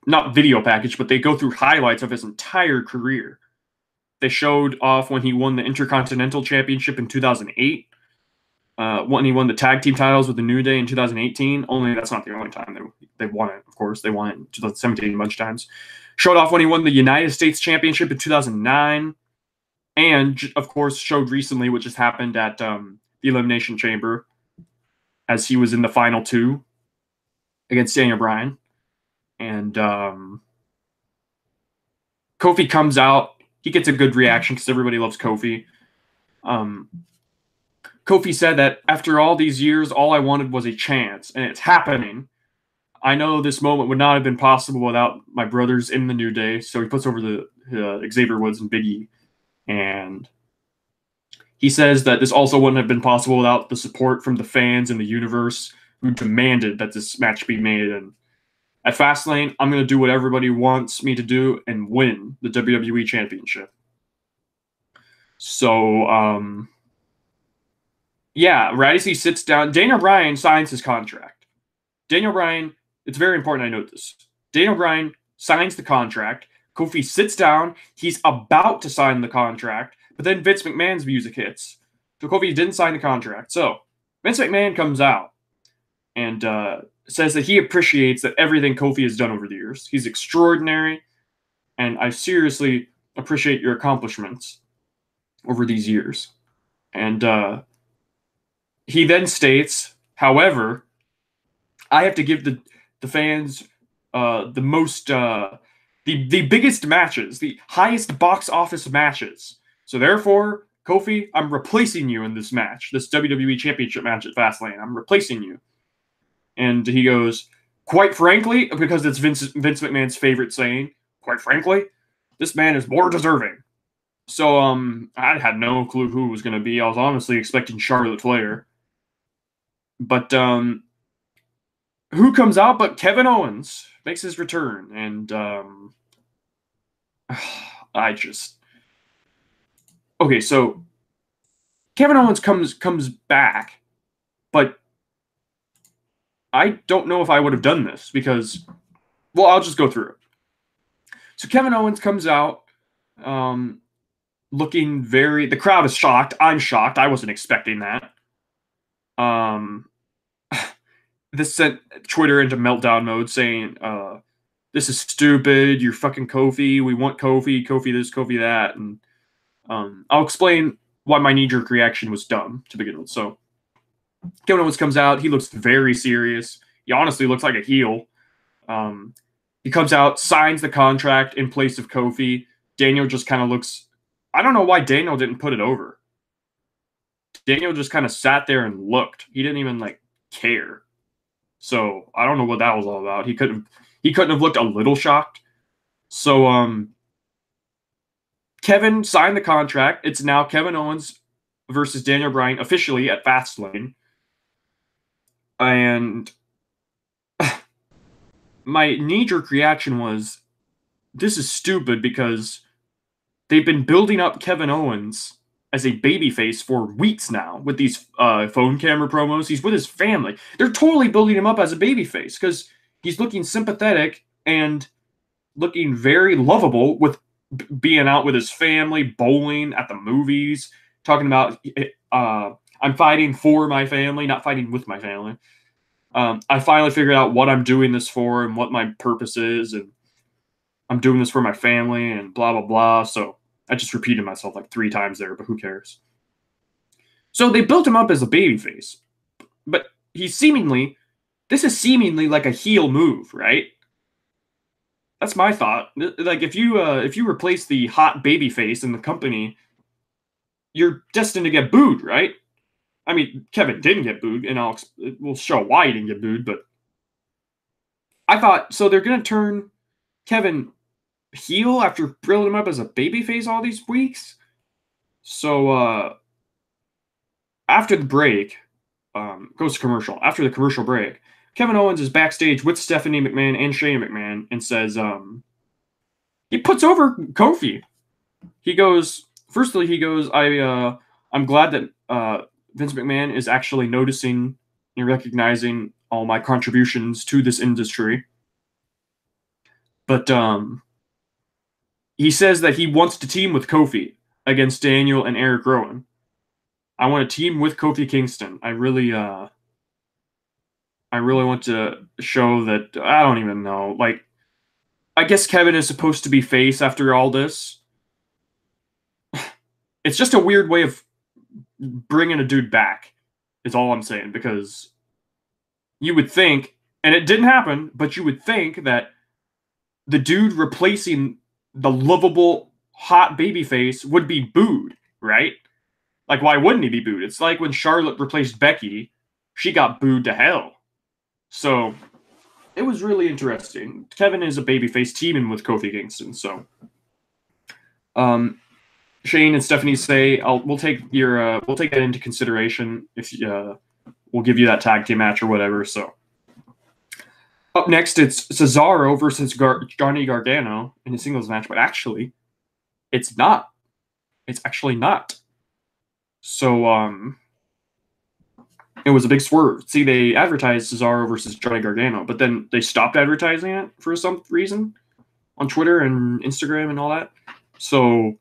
not video package, but they go through highlights of his entire career. They showed off when he won the Intercontinental Championship in 2008. When he won the tag team titles with the New Day in 2018. Only that's not the only time they won it, of course. They won it in 2017 a bunch of times. Showed off when he won the United States Championship in 2009. and of course showed recently what just happened at the Elimination Chamber, as he was in the final 2 against Daniel Bryan, and Kofi comes out. He gets a good reaction because everybody loves Kofi. Kofi said that after all these years, all I wanted was a chance, and it's happening. I know this moment would not have been possible without my brothers in the New Day. So he puts over the Xavier Woods and Big E. And he says that this also wouldn't have been possible without the support from the fans in the universe who demanded that this match be made. And at Fastlane, I'm going to do what everybody wants me to do and win the WWE Championship. So, yeah, right as he sits down, Daniel Bryan signs his contract. Daniel Bryan, it's very important I note this. Daniel Bryan signs the contract. Kofi sits down. He's about to sign the contract, but then Vince McMahon's music hits. So Kofi didn't sign the contract. So Vince McMahon comes out and says that he appreciates that everything Kofi has done over the years. He's extraordinary, and I seriously appreciate your accomplishments over these years. And he then states, however, I have to give the fans the biggest matches, the highest box office matches. So therefore, Kofi, I'm replacing you in this match, this WWE Championship match at Fastlane. I'm replacing you. And he goes, quite frankly, because it's Vince McMahon's favorite saying, quite frankly, this man is more deserving. So I had no clue who it was going to be. I was honestly expecting Charlotte Flair. But who comes out but Kevin Owens makes his return, and okay, so Kevin Owens comes back, but I don't know if I would have done this because, well, I'll just go through it. So Kevin Owens comes out looking the crowd is shocked. I'm shocked. I wasn't expecting that. This sent Twitter into meltdown mode, saying, this is stupid, you're fucking Kofi, we want Kofi this, Kofi that, and I'll explain why my knee-jerk reaction was dumb to begin with. So, Kevin Owens comes out, he looks very serious, he honestly looks like a heel. He comes out, signs the contract in place of Kofi. Daniel just kind of looks, I don't know why Daniel didn't put it over. Daniel just kind of sat there and looked. He didn't even, care. So I don't know what that was all about. He couldn't have looked a little shocked. So Kevin signed the contract. It's now Kevin Owens versus Daniel Bryan officially at Fastlane. And my knee-jerk reaction was, this is stupid because they've been building up Kevin Owens as a babyface for weeks now with these phone camera promos. He's with his family. They're totally building him up as a babyface because he's looking sympathetic and looking very lovable with being out with his family, bowling, at the movies, talking about, I'm fighting for my family, not fighting with my family. I finally figured out what I'm doing this for and what my purpose is, and I'm doing this for my family and blah, blah, blah. So I just repeated myself 3 times there, but who cares? So they built him up as a babyface, but this is seemingly like a heel move, right? That's my thought. If you replace the hot babyface in the company, you're destined to get booed, right? I mean, Kevin didn't get booed, and we'll show why he didn't get booed, but I thought, so they're going to turn Kevin heel after building him up as a babyface all these weeks? So, after the break, goes to commercial. After the commercial break, Kevin Owens is backstage with Stephanie McMahon and Shane McMahon and says, he puts over Kofi. He goes, I'm glad that Vince McMahon is actually noticing and recognizing all my contributions to this industry. But he says that he wants to team with Kofi against Daniel and Eric Rowan. I want to team with Kofi Kingston. I really want to show that, I don't even know. I guess Kevin is supposed to be face after all this. it's just a weird way of bringing a dude back, is all I'm saying, because you would think, and it didn't happen, but you would think that the dude replacing the lovable, hot babyface would be booed, right? Like, why wouldn't he be booed? It's like when Charlotte replaced Becky, she got booed to hell. So it was really interesting. Kevin is a babyface teaming with Kofi Kingston, so Shane and Stephanie say, we'll take that into consideration if we'll give you that tag team match or whatever. So up next, it's Cesaro versus Johnny Gargano in a singles match, but actually, it's not. It's actually not. So it was a big swerve. See, they advertised Cesaro versus Johnny Gargano, but then they stopped advertising it for some reason on Twitter and Instagram and all that. So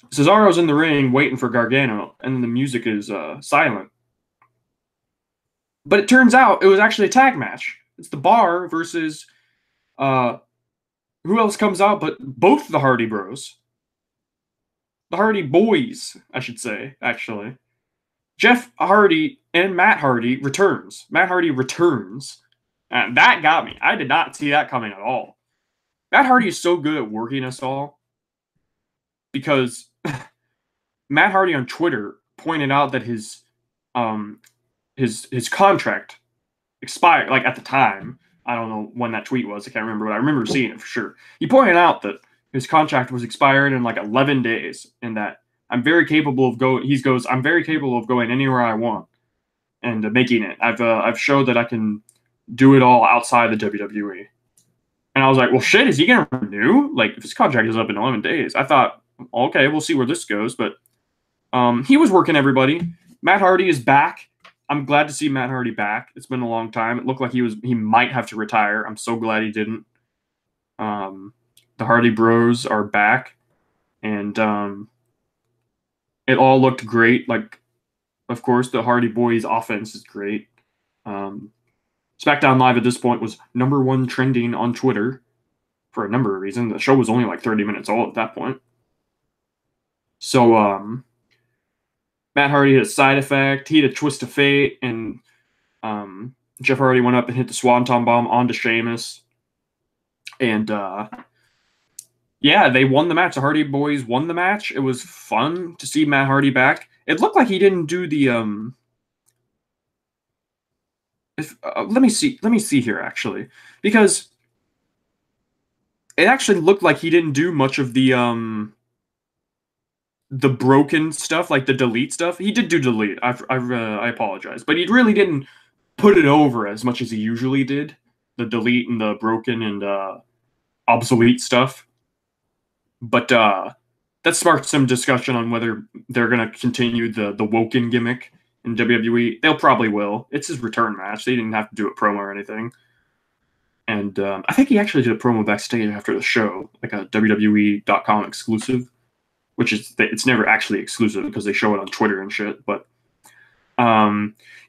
Cesaro's in the ring waiting for Gargano, and the music is silent. But it turns out it was actually a tag match. It's the Bar versus who else comes out but both the Hardy Bros. The Hardy Boys, I should say, actually. Jeff Hardy and Matt Hardy returns. Matt Hardy returns. And that got me. I did not see that coming at all. Matt Hardy is so good at working us all because Matt Hardy on Twitter pointed out that his contract expired, like at the time. I don't know when that tweet was. I can't remember, but I remember seeing it for sure. He pointed out that his contract was expired in like 11 days and that I'm very capable of going. He goes, I'm very capable of going anywhere I want and making it. I've showed that I can do it all outside the WWE. And I was like, well, shit, is he gonna renew? Like, if his contract is up in 11 days, I thought, okay, we'll see where this goes. But he was working everybody. Matt Hardy is back. I'm glad to see Matt Hardy back. It's been a long time. It looked like he might have to retire. I'm so glad he didn't. The Hardy Bros are back, and it all looked great. Like, of course, the Hardy Boys offense is great. SmackDown Live at this point was #1 trending on Twitter for a number of reasons. The show was only like 30 minutes old at that point. So Matt Hardy had a side effect. He had a twist of fate, and Jeff Hardy went up and hit the Swanton Bomb onto Sheamus. And yeah, they won the match. The Hardy Boys won the match. It was fun to see Matt Hardy back. It looked like he didn't do the let me see here actually, because it actually looked like he didn't do much of the broken stuff, like the delete stuff. He did do delete. I apologize, but he really didn't put it over as much as he usually did. The delete and the broken and obsolete stuff. But that sparked some discussion on whether they're going to continue the Woken gimmick in WWE. They'll probably will. It's his return match. They didn't have to do a promo or anything. And I think he actually did a promo backstage after the show, like a WWE.com exclusive, which is, it's never actually exclusive because they show it on Twitter and shit. But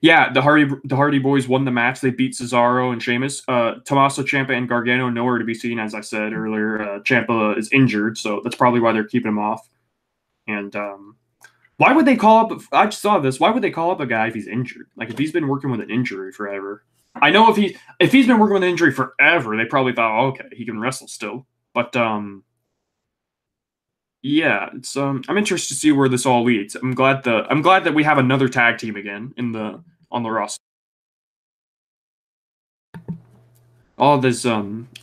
yeah, the Hardy Boys won the match. They beat Cesaro and Sheamus. Tommaso Ciampa and Gargano nowhere to be seen, as I said earlier. Ciampa is injured, so that's probably why they're keeping him off. And why would they call up? I just saw this. Why would they call up a guy if he's injured? Like, if he's been working with an injury forever. I know if he's been working with an injury forever, they probably thought, oh, okay, he can wrestle still. But yeah, it's I'm interested to see where this all leads. I'm glad that we have another tag team again on the roster. All this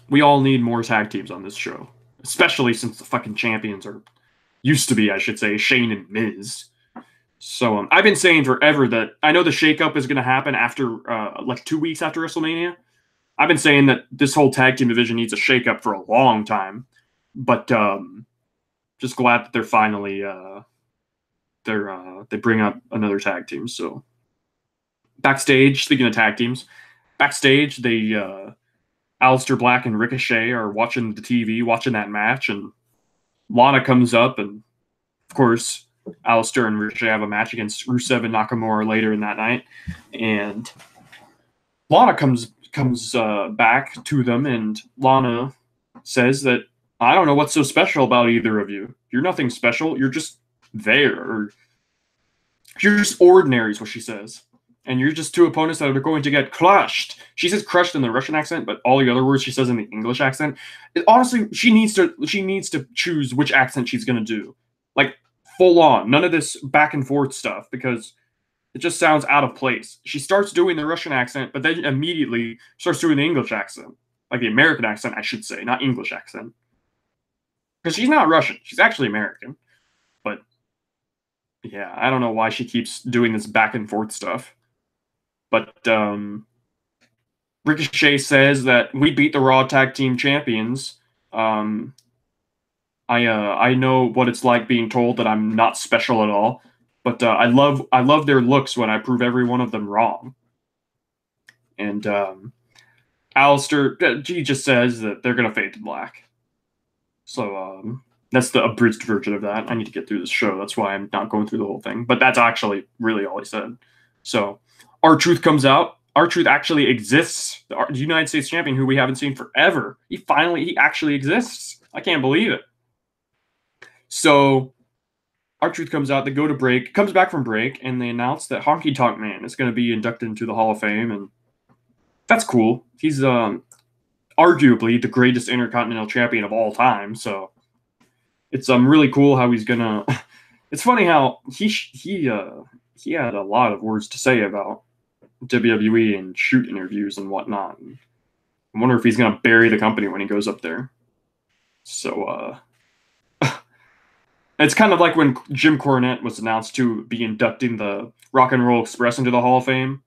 we all need more tag teams on this show, especially since the fucking champions used to be, I should say, Shane and Miz. So I've been saying forever that I know the shakeup is going to happen after like 2 weeks after WrestleMania. I've been saying that this whole tag team division needs a shakeup for a long time, but just glad that they're finally they bring up another tag team. So backstage, speaking of tag teams, backstage they Aleister Black and Ricochet are watching the TV, watching that match, and Lana comes up, and of course Aleister and Ricochet have a match against Rusev and Nakamura later in that night, and Lana comes back to them, and Lana says that, I don't know what's so special about either of you. You're nothing special. You're just there. You're just ordinary is what she says. And you're just two opponents that are going to get crushed. She says crushed in the Russian accent, but all the other words she says in the English accent. Honestly, she needs to choose which accent she's going to do. Like, full on. None of this back and forth stuff, because it just sounds out of place. She starts doing the Russian accent, but then immediately starts doing the English accent. Like the American accent, I should say, not English accent. Because she's not Russian. She's actually American. But, yeah, I don't know why she keeps doing this back and forth stuff. But Ricochet says that we beat the Raw Tag Team Champions. I know what it's like being told that I'm not special at all. But I love their looks when I prove every one of them wrong. And Alistair, he just says that they're going to fade to black. So that's the abridged version of that. I need to get through this show. That's why I'm not going through the whole thing. But that's actually really all he said. So R-Truth comes out. R-Truth actually exists. The United States champion, who we haven't seen forever. He actually exists. I can't believe it. So R-Truth comes out. They go to break. Comes back from break, and they announce that Honky Tonk Man is going to be inducted into the Hall of Fame, and that's cool. He's arguably the greatest Intercontinental Champion of all time. So it's really cool how he's gonna. It's funny how he had a lot of words to say about WWE and shoot interviews and whatnot. I wonder if he's gonna bury the company when he goes up there. So it's kind of like when Jim Cornette was announced to be inducting the Rock and Roll Express into the Hall of Fame,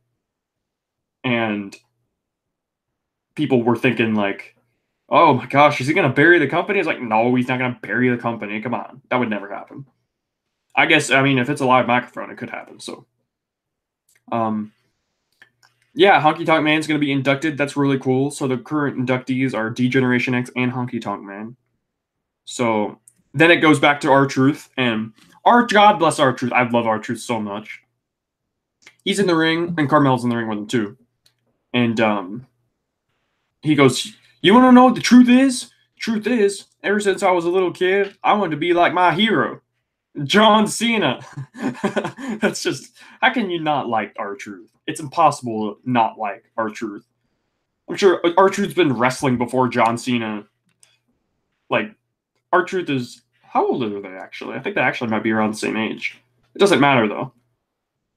and people were thinking like, "Oh my gosh, is he gonna bury the company?" It's like, no, he's not gonna bury the company. Come on, that would never happen. I guess, I mean, if it's a live microphone, it could happen. So, yeah, Honky Tonk Man's going to be inducted. That's really cool. So the current inductees are D-Generation X and Honky Tonk Man. So then it goes back to R-Truth. And God bless R-Truth. I love R-Truth so much. He's in the ring, and Carmel's in the ring with him too. And he goes, "You want to know what the truth is? Truth is, ever since I was a little kid, I wanted to be like my hero, John Cena." That's just, how can you not like R-Truth? It's impossible to not like R-Truth. I'm sure R-Truth's been wrestling before John Cena. Like, R-Truth is, how old are they actually? I think they actually might be around the same age. It doesn't matter though.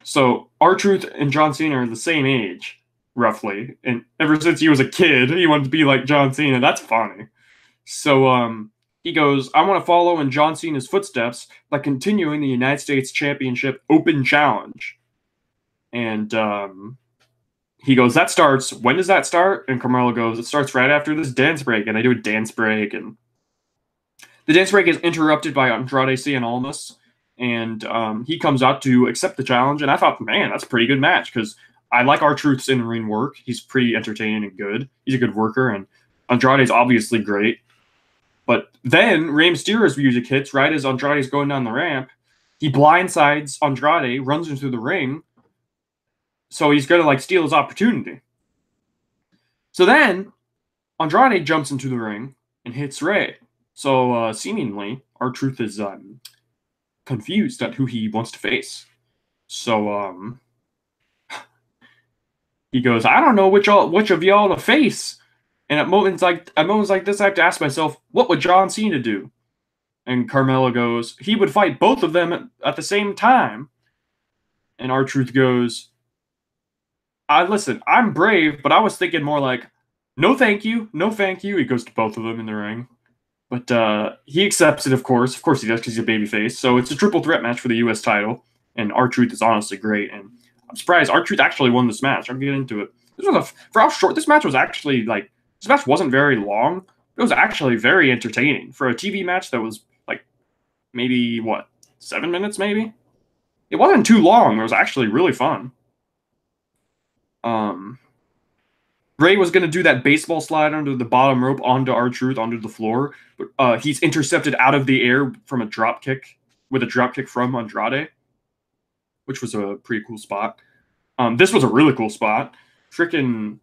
So R-Truth and John Cena are the same age, roughly. And ever since he was a kid, he wanted to be like John Cena. That's funny. So he goes, "I want to follow in John Cena's footsteps by continuing the United States Championship Open Challenge." And he goes, "That starts, when does that start?" And Carmelo goes, "It starts right after this dance break." And they do a dance break. And the dance break is interrupted by Andrade Cien Almas. And he comes out to accept the challenge. And I thought, man, that's a pretty good match, because I like R-Truth's in-ring work. He's pretty entertaining and good. He's a good worker. And Andrade's obviously great. But then Rey Mysterio's music hits right as Andrade's going down the ramp. He blindsides Andrade, runs into the ring. So he's going to like steal his opportunity. So then Andrade jumps into the ring and hits Rey. So seemingly R-Truth is confused at who he wants to face. So he goes, "I don't know which of y'all to face." And at moments like this, I have to ask myself, what would John Cena do? And Carmelo goes, "He would fight both of them at the same time." And R-Truth goes, "Listen, I'm brave, but I was thinking more like, no thank you, no thank you." He goes to both of them in the ring. But he accepts it, of course. Of course he does, because he's a babyface. So it's a triple threat match for the U.S. title. And R-Truth is honestly great. And I'm surprised R-Truth actually won this match. I'm getting into it. For how short this match was actually, like, this match wasn't very long. It was actually very entertaining. For a TV match that was, like, maybe, 7 minutes, maybe? It wasn't too long. It was actually really fun. Rey was going to do that baseball slide under the bottom rope onto R-Truth, onto the floor. But he's intercepted out of the air from a drop kick, with a drop kick from Andrade, which was a pretty cool spot. This was a really cool spot. Frickin'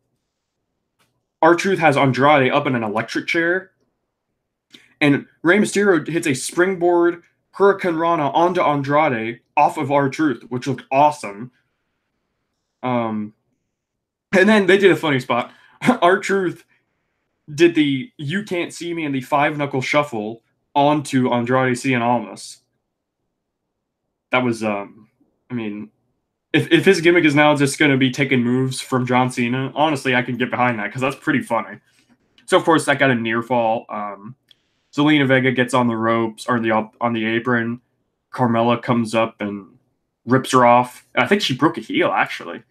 R-Truth has Andrade up in an electric chair, and Rey Mysterio hits a springboard Hurricane Rana onto Andrade off of R-Truth, which looked awesome. And then they did a funny spot. R-Truth did the "You Can't See Me" and the 5-knuckle shuffle onto Andrade Cien Almas. That was, I mean, if his gimmick is now just going to be taking moves from John Cena, honestly, I can get behind that because that's pretty funny. So, of course, that got a near fall. Zelina Vega gets on the ropes, or on the apron. Carmella comes up and rips her off. I think she broke a heel, actually.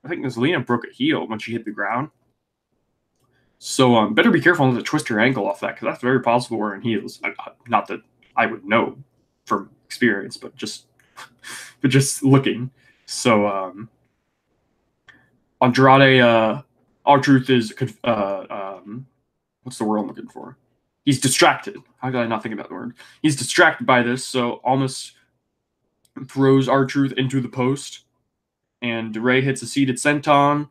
I think Zelina broke a heel when she hit the ground. So better be careful not to twist her ankle off that, because that's very possible wearing heels. Not that I would know from experience, but just looking. So Andrade, R-Truth is what's the word I'm looking for? He's distracted. How did I not think about the word? He's distracted by this, so Almas throws R-Truth into the post, and Ray hits a seated senton.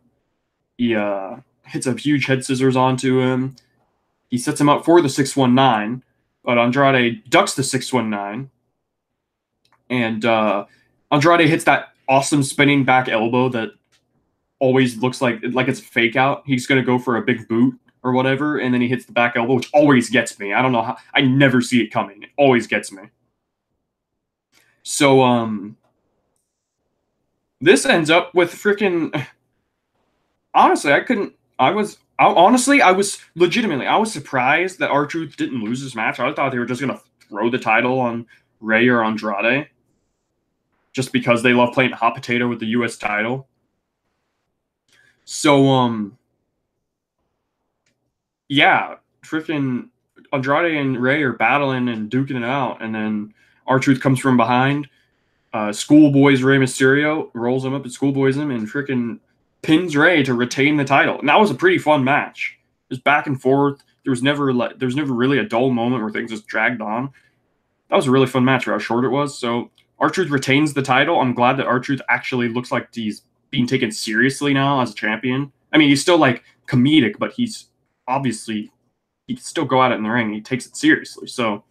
He hits a huge head scissors onto him. He sets him up for the 619, but Andrade ducks the 619, and Andrade hits that awesome spinning back elbow that always looks like it's a fake out. He's going to go for a big boot or whatever, and then he hits the back elbow, which always gets me. I don't know how. I never see it coming. It always gets me. So, this ends up with freaking... Honestly, I was surprised that R-Truth didn't lose this match. I thought they were just going to throw the title on Ray or Andrade just because they love playing hot potato with the U.S. title. So, yeah, freaking Andrade and Ray are battling and duking it out, and then R-Truth comes from behind. Schoolboys Rey Mysterio, rolls him up and schoolboys him, and freaking pins Ray to retain the title. And that was a pretty fun match. It was back and forth. There was never really a dull moment where things just dragged on. That was a really fun match for how short it was. So R-Truth retains the title. I'm glad that R-Truth actually looks like he's being taken seriously now as a champion. I mean, he's still like comedic, but he's obviously, he can still go at it in the ring. He takes it seriously. So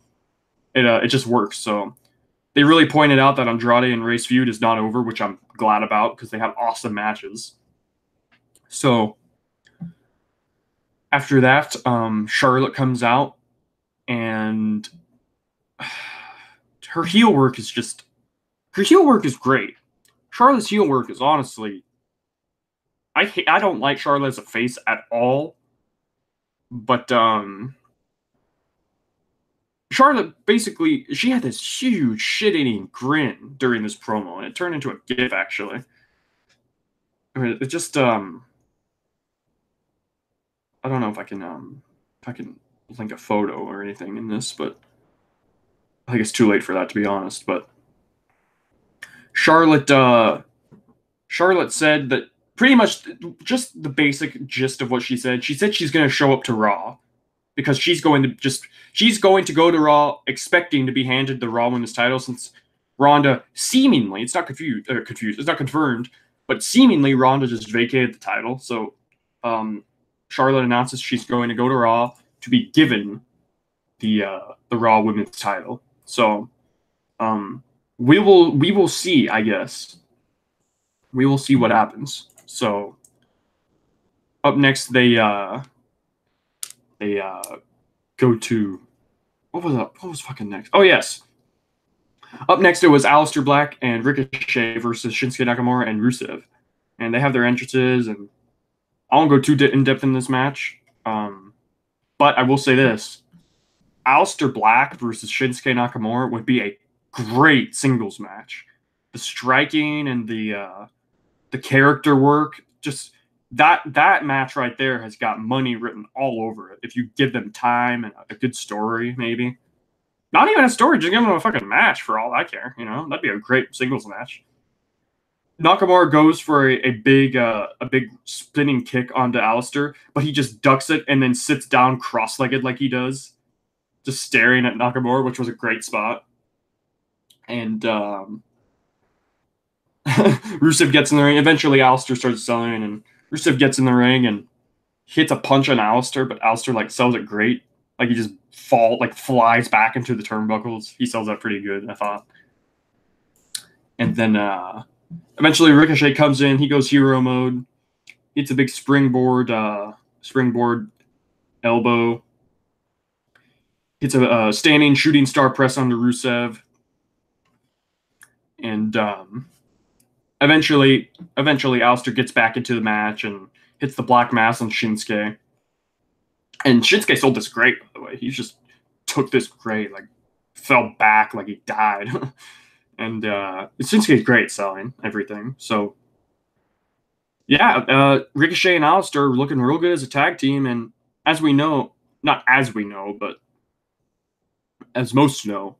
it just works. So they really pointed out that Andrade and Ray's feud is not over, which I'm glad about because they have awesome matches. So after that, Charlotte comes out, and her heel work is great. Charlotte's heel work is honestly, I don't like Charlotte as a face at all, but Charlotte basically, she had this huge shit-eating grin during this promo, and it turned into a gif actually. I mean, it just I don't know if I can link a photo or anything in this, but I think it's too late for that, to be honest. But Charlotte said that pretty much just the basic gist of what she said. She said she's going to show up to Raw because she's going to go to Raw expecting to be handed the Raw Women's title, since Ronda seemingly, it's not confused, it's not confirmed, but seemingly Ronda just vacated the title. So Charlotte announces she's going to go to Raw to be given the Raw Women's title. So we will see, I guess. We will see what happens. So up next they go to what was fucking next? Oh yes. Up next it was Aleister Black and Ricochet versus Shinsuke Nakamura and Rusev. And they have their entrances, and I won't go too in depth in this match. But I will say this. Aleister Black versus Shinsuke Nakamura would be a great singles match. The striking and the character work, just that match right there has got money written all over it. If you give them time and a good story, maybe. Not even a story, just give them a fucking match for all I care. You know, that'd be a great singles match. Nakamura goes for a big spinning kick onto Aleister, but he just ducks it and then sits down cross-legged like he does, just staring at Nakamura, which was a great spot. And Rusev gets in the ring. Eventually, Aleister starts selling, and Rusev gets in the ring and hits a punch on Aleister, but Aleister sells it great. Like he just flies back into the turnbuckles. He sells that pretty good, I thought. And then eventually Ricochet comes in. He goes hero mode. Hits a big springboard elbow. Hits a standing shooting star press onto Rusev. And eventually Aleister gets back into the match and hits the Black Mass on Shinsuke. And Shinsuke sold this great, by the way. He just took this great, like, fell back like he died. And Shinsuke's great selling everything. So, yeah, Ricochet and Aleister are looking real good as a tag team. And as we know, not as we know, but as most know,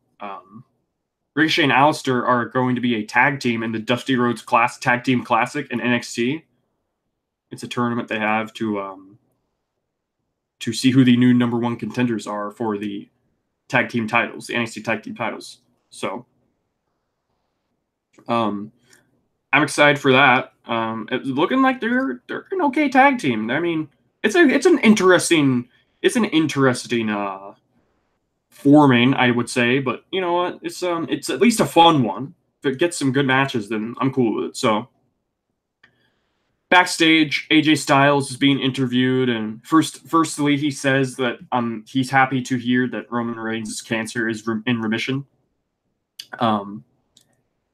Ricochet and Aleister are going to be a tag team in the Dusty Rhodes Tag Team Classic in NXT. It's a tournament they have to see who the new number one contenders are for the tag team titles, the NXT tag team titles. So, I'm excited for that. It's looking like they're an okay tag team. I mean, it's an interesting forming, I would say, but you know what? It's at least a fun one. If it gets some good matches, then I'm cool with it. So backstage, AJ Styles is being interviewed, and firstly he says that he's happy to hear that Roman Reigns' cancer is in remission.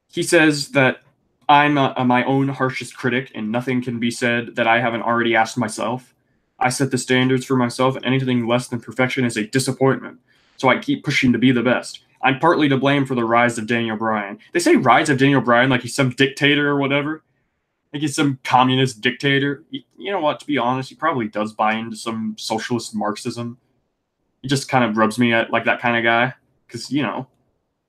He says that I'm my own harshest critic, and nothing can be said that I haven't already asked myself. I set the standards for myself, and anything less than perfection is a disappointment. So I keep pushing to be the best. I'm partly to blame for the rise of Daniel Bryan. They say rise of Daniel Bryan like he's some dictator or whatever. Like he's some communist dictator. You know what? To be honest, he probably does buy into some socialist Marxism. He just kind of rubs me like that kind of guy. Because, you know,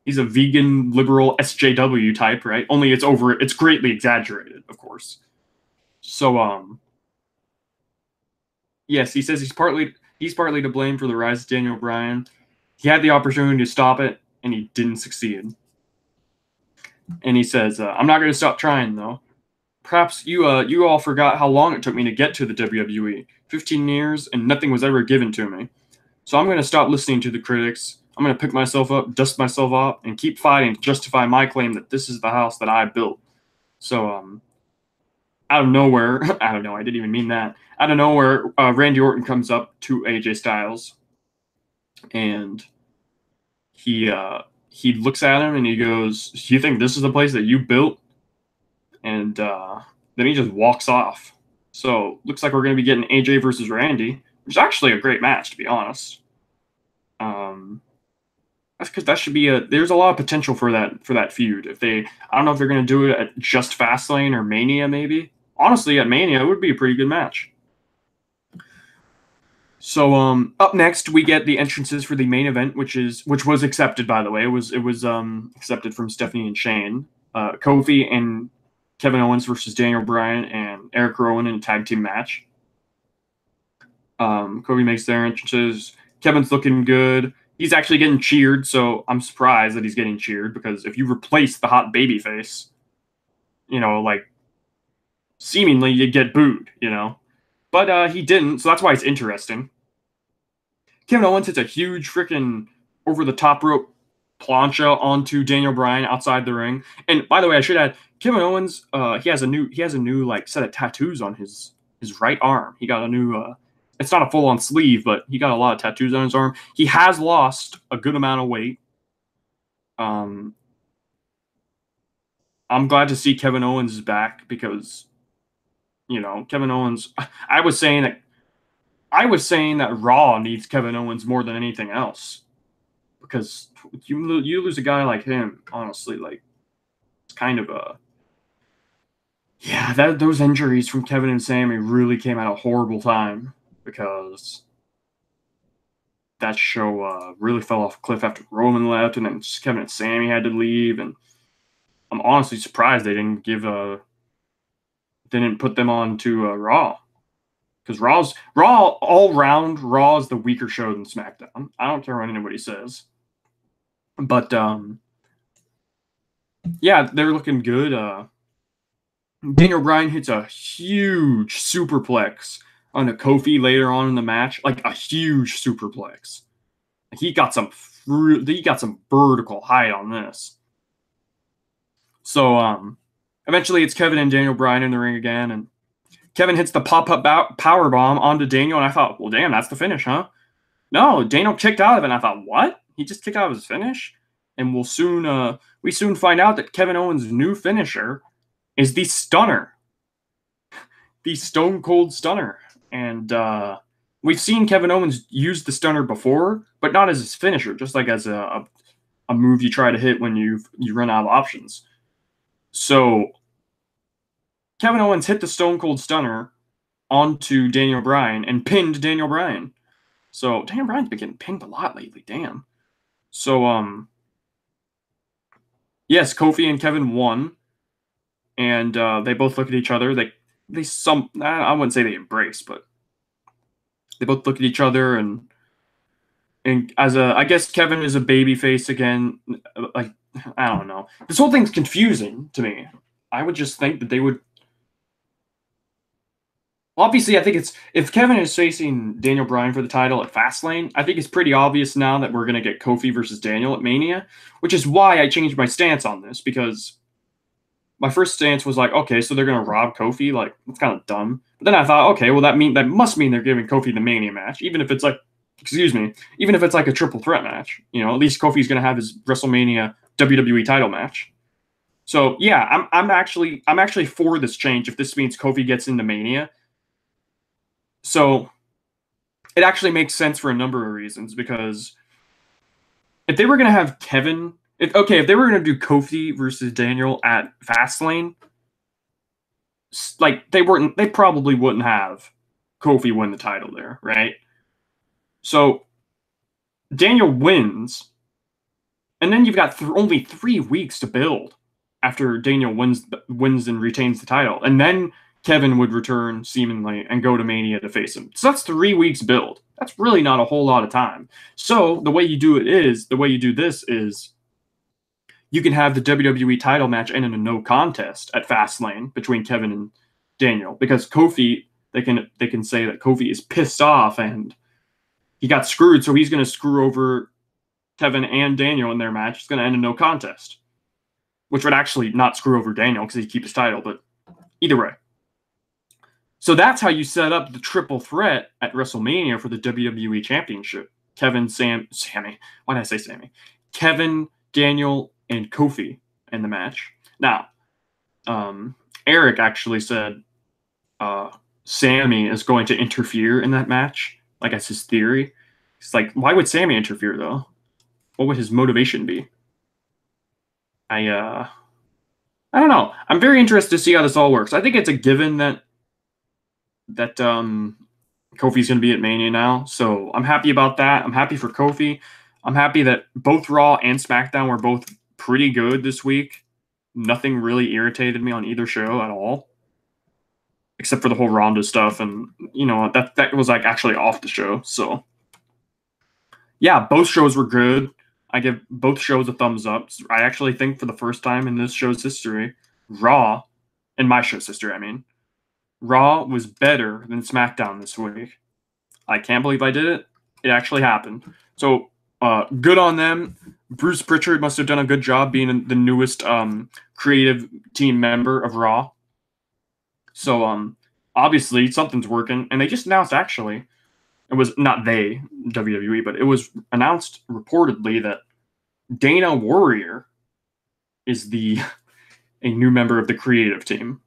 he's a vegan, liberal SJW type, right? Only it's greatly exaggerated, of course. So, yes, he says he's partly to blame for the rise of Daniel Bryan. He had the opportunity to stop it, and he didn't succeed. And he says, I'm not going to stop trying, though. Perhaps you all forgot how long it took me to get to the WWE. 15 years, and nothing was ever given to me. So I'm going to stop listening to the critics. I'm going to pick myself up, dust myself off, and keep fighting to justify my claim that this is the house that I built. So, out of nowhere, I don't know, I didn't even mean that. Out of nowhere, Randy Orton comes up to AJ Styles, and he looks at him and he goes, "Do you think this is the place that you built?" And then he just walks off. So looks like we're going to be getting AJ versus Randy, which is actually a great match, to be honest. That's because that should be there's a lot of potential for that feud. I don't know if they're going to do it at just Fastlane or Mania, maybe. Honestly, at Mania, it would be a pretty good match. So up next we get the entrances for the main event, which was accepted, by the way. It was accepted from Stephanie and Shane. Kofi and Kevin Owens versus Daniel Bryan and Eric Rowan in a tag team match. Kofi makes their entrances. Kevin's looking good. He's actually getting cheered, so I'm surprised that he's getting cheered, because if you replace the hot babyface, you know, like, seemingly you get booed, you know. But he didn't, so that's why it's interesting. Kevin Owens hits a huge freaking over-the-top rope plancha onto Daniel Bryan outside the ring. And by the way, I should add, Kevin Owens, he has a new like set of tattoos on his right arm. He got a new it's not a full-on sleeve, but he got a lot of tattoos on his arm. He has lost a good amount of weight. I'm glad to see Kevin Owens is back, because, you know, Kevin Owens, I was saying that Raw needs Kevin Owens more than anything else, because you lose a guy like him, honestly, like, it's kind of a, yeah, those injuries from Kevin and Sammy really came at a horrible time, because that show really fell off a cliff after Roman left, and then Kevin and Sammy had to leave, and I'm honestly surprised they didn't put them on to Raw. Because Raw all round, Raw is the weaker show than SmackDown. I don't care what anybody says. But yeah, they're looking good. Daniel Bryan hits a huge superplex on a Kofi later on in the match, like a huge superplex. He got some vertical height on this. So eventually it's Kevin and Daniel Bryan in the ring again, and Kevin hits the pop-up power bomb onto Daniel, and I thought, well, damn, that's the finish, huh? No, Daniel kicked out of it, and I thought, what? He just kicked out of his finish? And we soon find out that Kevin Owens' new finisher is the Stunner. The Stone Cold Stunner. And we've seen Kevin Owens use the Stunner before, but not as his finisher, just like as a move you try to hit when you run out of options. So Kevin Owens hit the Stone Cold Stunner onto Daniel Bryan and pinned Daniel Bryan. So Daniel Bryan's been getting pinned a lot lately, damn. So yes, Kofi and Kevin won, and they both look at each other. I wouldn't say they embrace, but they both look at each other, and I guess Kevin is a babyface again. Like, I don't know. This whole thing's confusing to me. I would just think that they would. Obviously, I think if Kevin is facing Daniel Bryan for the title at Fastlane, I think it's pretty obvious now that we're going to get Kofi versus Daniel at Mania, which is why I changed my stance on this, because my first stance was like, okay, so they're going to rob Kofi? Like, that's kind of dumb. But then I thought, okay, well, that must mean they're giving Kofi the Mania match, even if it's like a triple threat match. You know, at least Kofi's going to have his WrestleMania WWE title match. So, yeah, I'm actually for this change if this means Kofi gets into Mania. So it actually makes sense for a number of reasons, because if they were going to have Kevin, if they were going to do Kofi versus Daniel at Fastlane, like they probably wouldn't have Kofi win the title there, right? So Daniel wins, and then you've got only 3 weeks to build after Daniel wins and retains the title, and then Kevin would return seemingly and go to Mania to face him. So that's 3 weeks build. That's really not a whole lot of time. So the way you do this is you can have the WWE title match end in a no contest at Fastlane between Kevin and Daniel, because Kofi, they can say that Kofi is pissed off and he got screwed, so he's going to screw over Kevin and Daniel in their match. It's going to end in no contest, which would actually not screw over Daniel because he'd keep his title, but either way. So that's how you set up the triple threat at WrestleMania for the WWE Championship. Sammy. Why did I say Sammy? Kevin, Daniel, and Kofi in the match. Now, Eric actually said Sammy is going to interfere in that match. Like, that's his theory. He's like, why would Sammy interfere, though? What would his motivation be? I don't know. I'm very interested to see how this all works. I think it's a given that Kofi's going to be at Mania now, so I'm happy about that. I'm happy for Kofi. I'm happy that both Raw and SmackDown were both pretty good this week. Nothing really irritated me on either show at all, except for the whole Ronda stuff, and you know that was like actually off the show. So yeah, both shows were good. I give both shows a thumbs up. I actually think for the first time in this show's history, Raw, in my show's history, I mean, Raw was better than SmackDown this week. I can't believe I did it. It actually happened. So good on them. Bruce Pritchard must have done a good job being the newest creative team member of Raw. So obviously something's working. And they just announced, actually, it was not they, WWE, but it was announced reportedly that Dana Warrior is a new member of the creative team.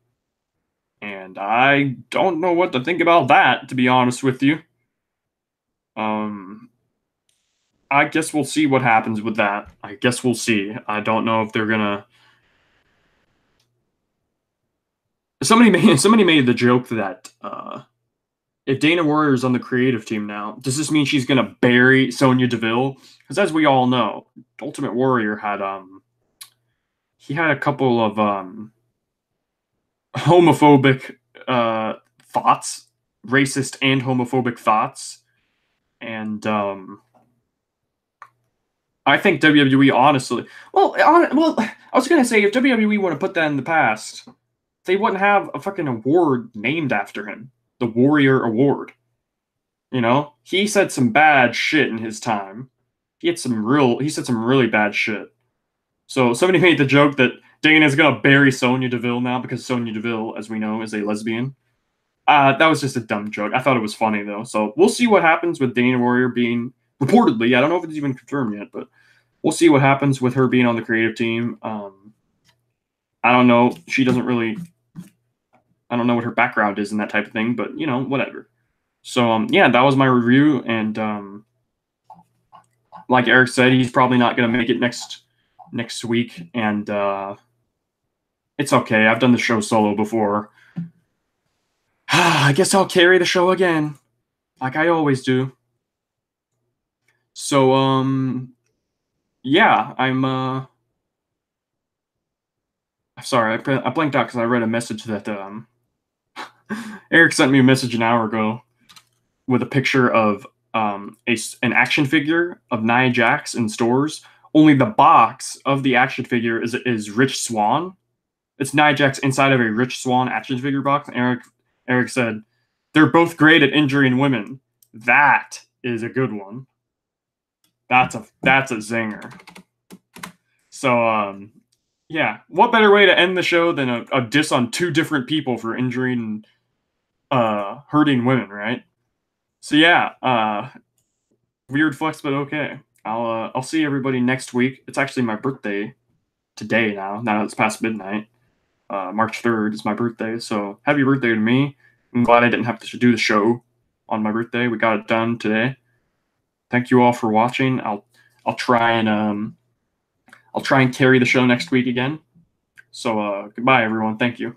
And I don't know what to think about that, to be honest with you. I guess we'll see what happens with that. I guess we'll see. I don't know if they're gonna. Somebody made the joke that if Dana Warrior's on the creative team now, does this mean she's gonna bury Sonya Deville? Because as we all know, Ultimate Warrior had he had a couple of homophobic thoughts, racist and homophobic thoughts, and I think WWE honestly, I was gonna say, if WWE would have put that in the past, they wouldn't have a fucking award named after him. the Warrior Award. You know, he said some bad shit in his time. He said some really bad shit. So somebody made the joke that Dana's gonna bury Sonya Deville now because Sonya Deville, as we know, is a lesbian. That was just a dumb joke. I thought it was funny though. So we'll see what happens with Dana Warrior being reportedly. I don't know if it's even confirmed yet, but we'll see what happens with her being on the creative team. I don't know. She doesn't really. I don't know what her background is and that type of thing, but you know, whatever. So yeah, that was my review, and like Eric said, he's probably not gonna make it next week, and it's okay. I've done the show solo before. I guess I'll carry the show again, like I always do. So yeah, I'm sorry, I blanked out because I read a message that Eric sent me a message an hour ago with a picture of an action figure of Nia Jax in stores. Only the box of the action figure is Rich Swann. It's Nia Jax inside of a Rich Swann action figure box. And Eric said, "They're both great at injuring women. That is a good one. That's a zinger." So yeah, what better way to end the show than a diss on two different people for injuring hurting women, right? So yeah, weird flex, but okay. I'll see everybody next week. It's actually my birthday today now. Now it's past midnight. March 3rd is my birthday, so happy birthday to me. I'm glad I didn't have to do the show on my birthday. We got it done today. Thank you all for watching. I'll try and carry the show next week again. So goodbye everyone. Thank you.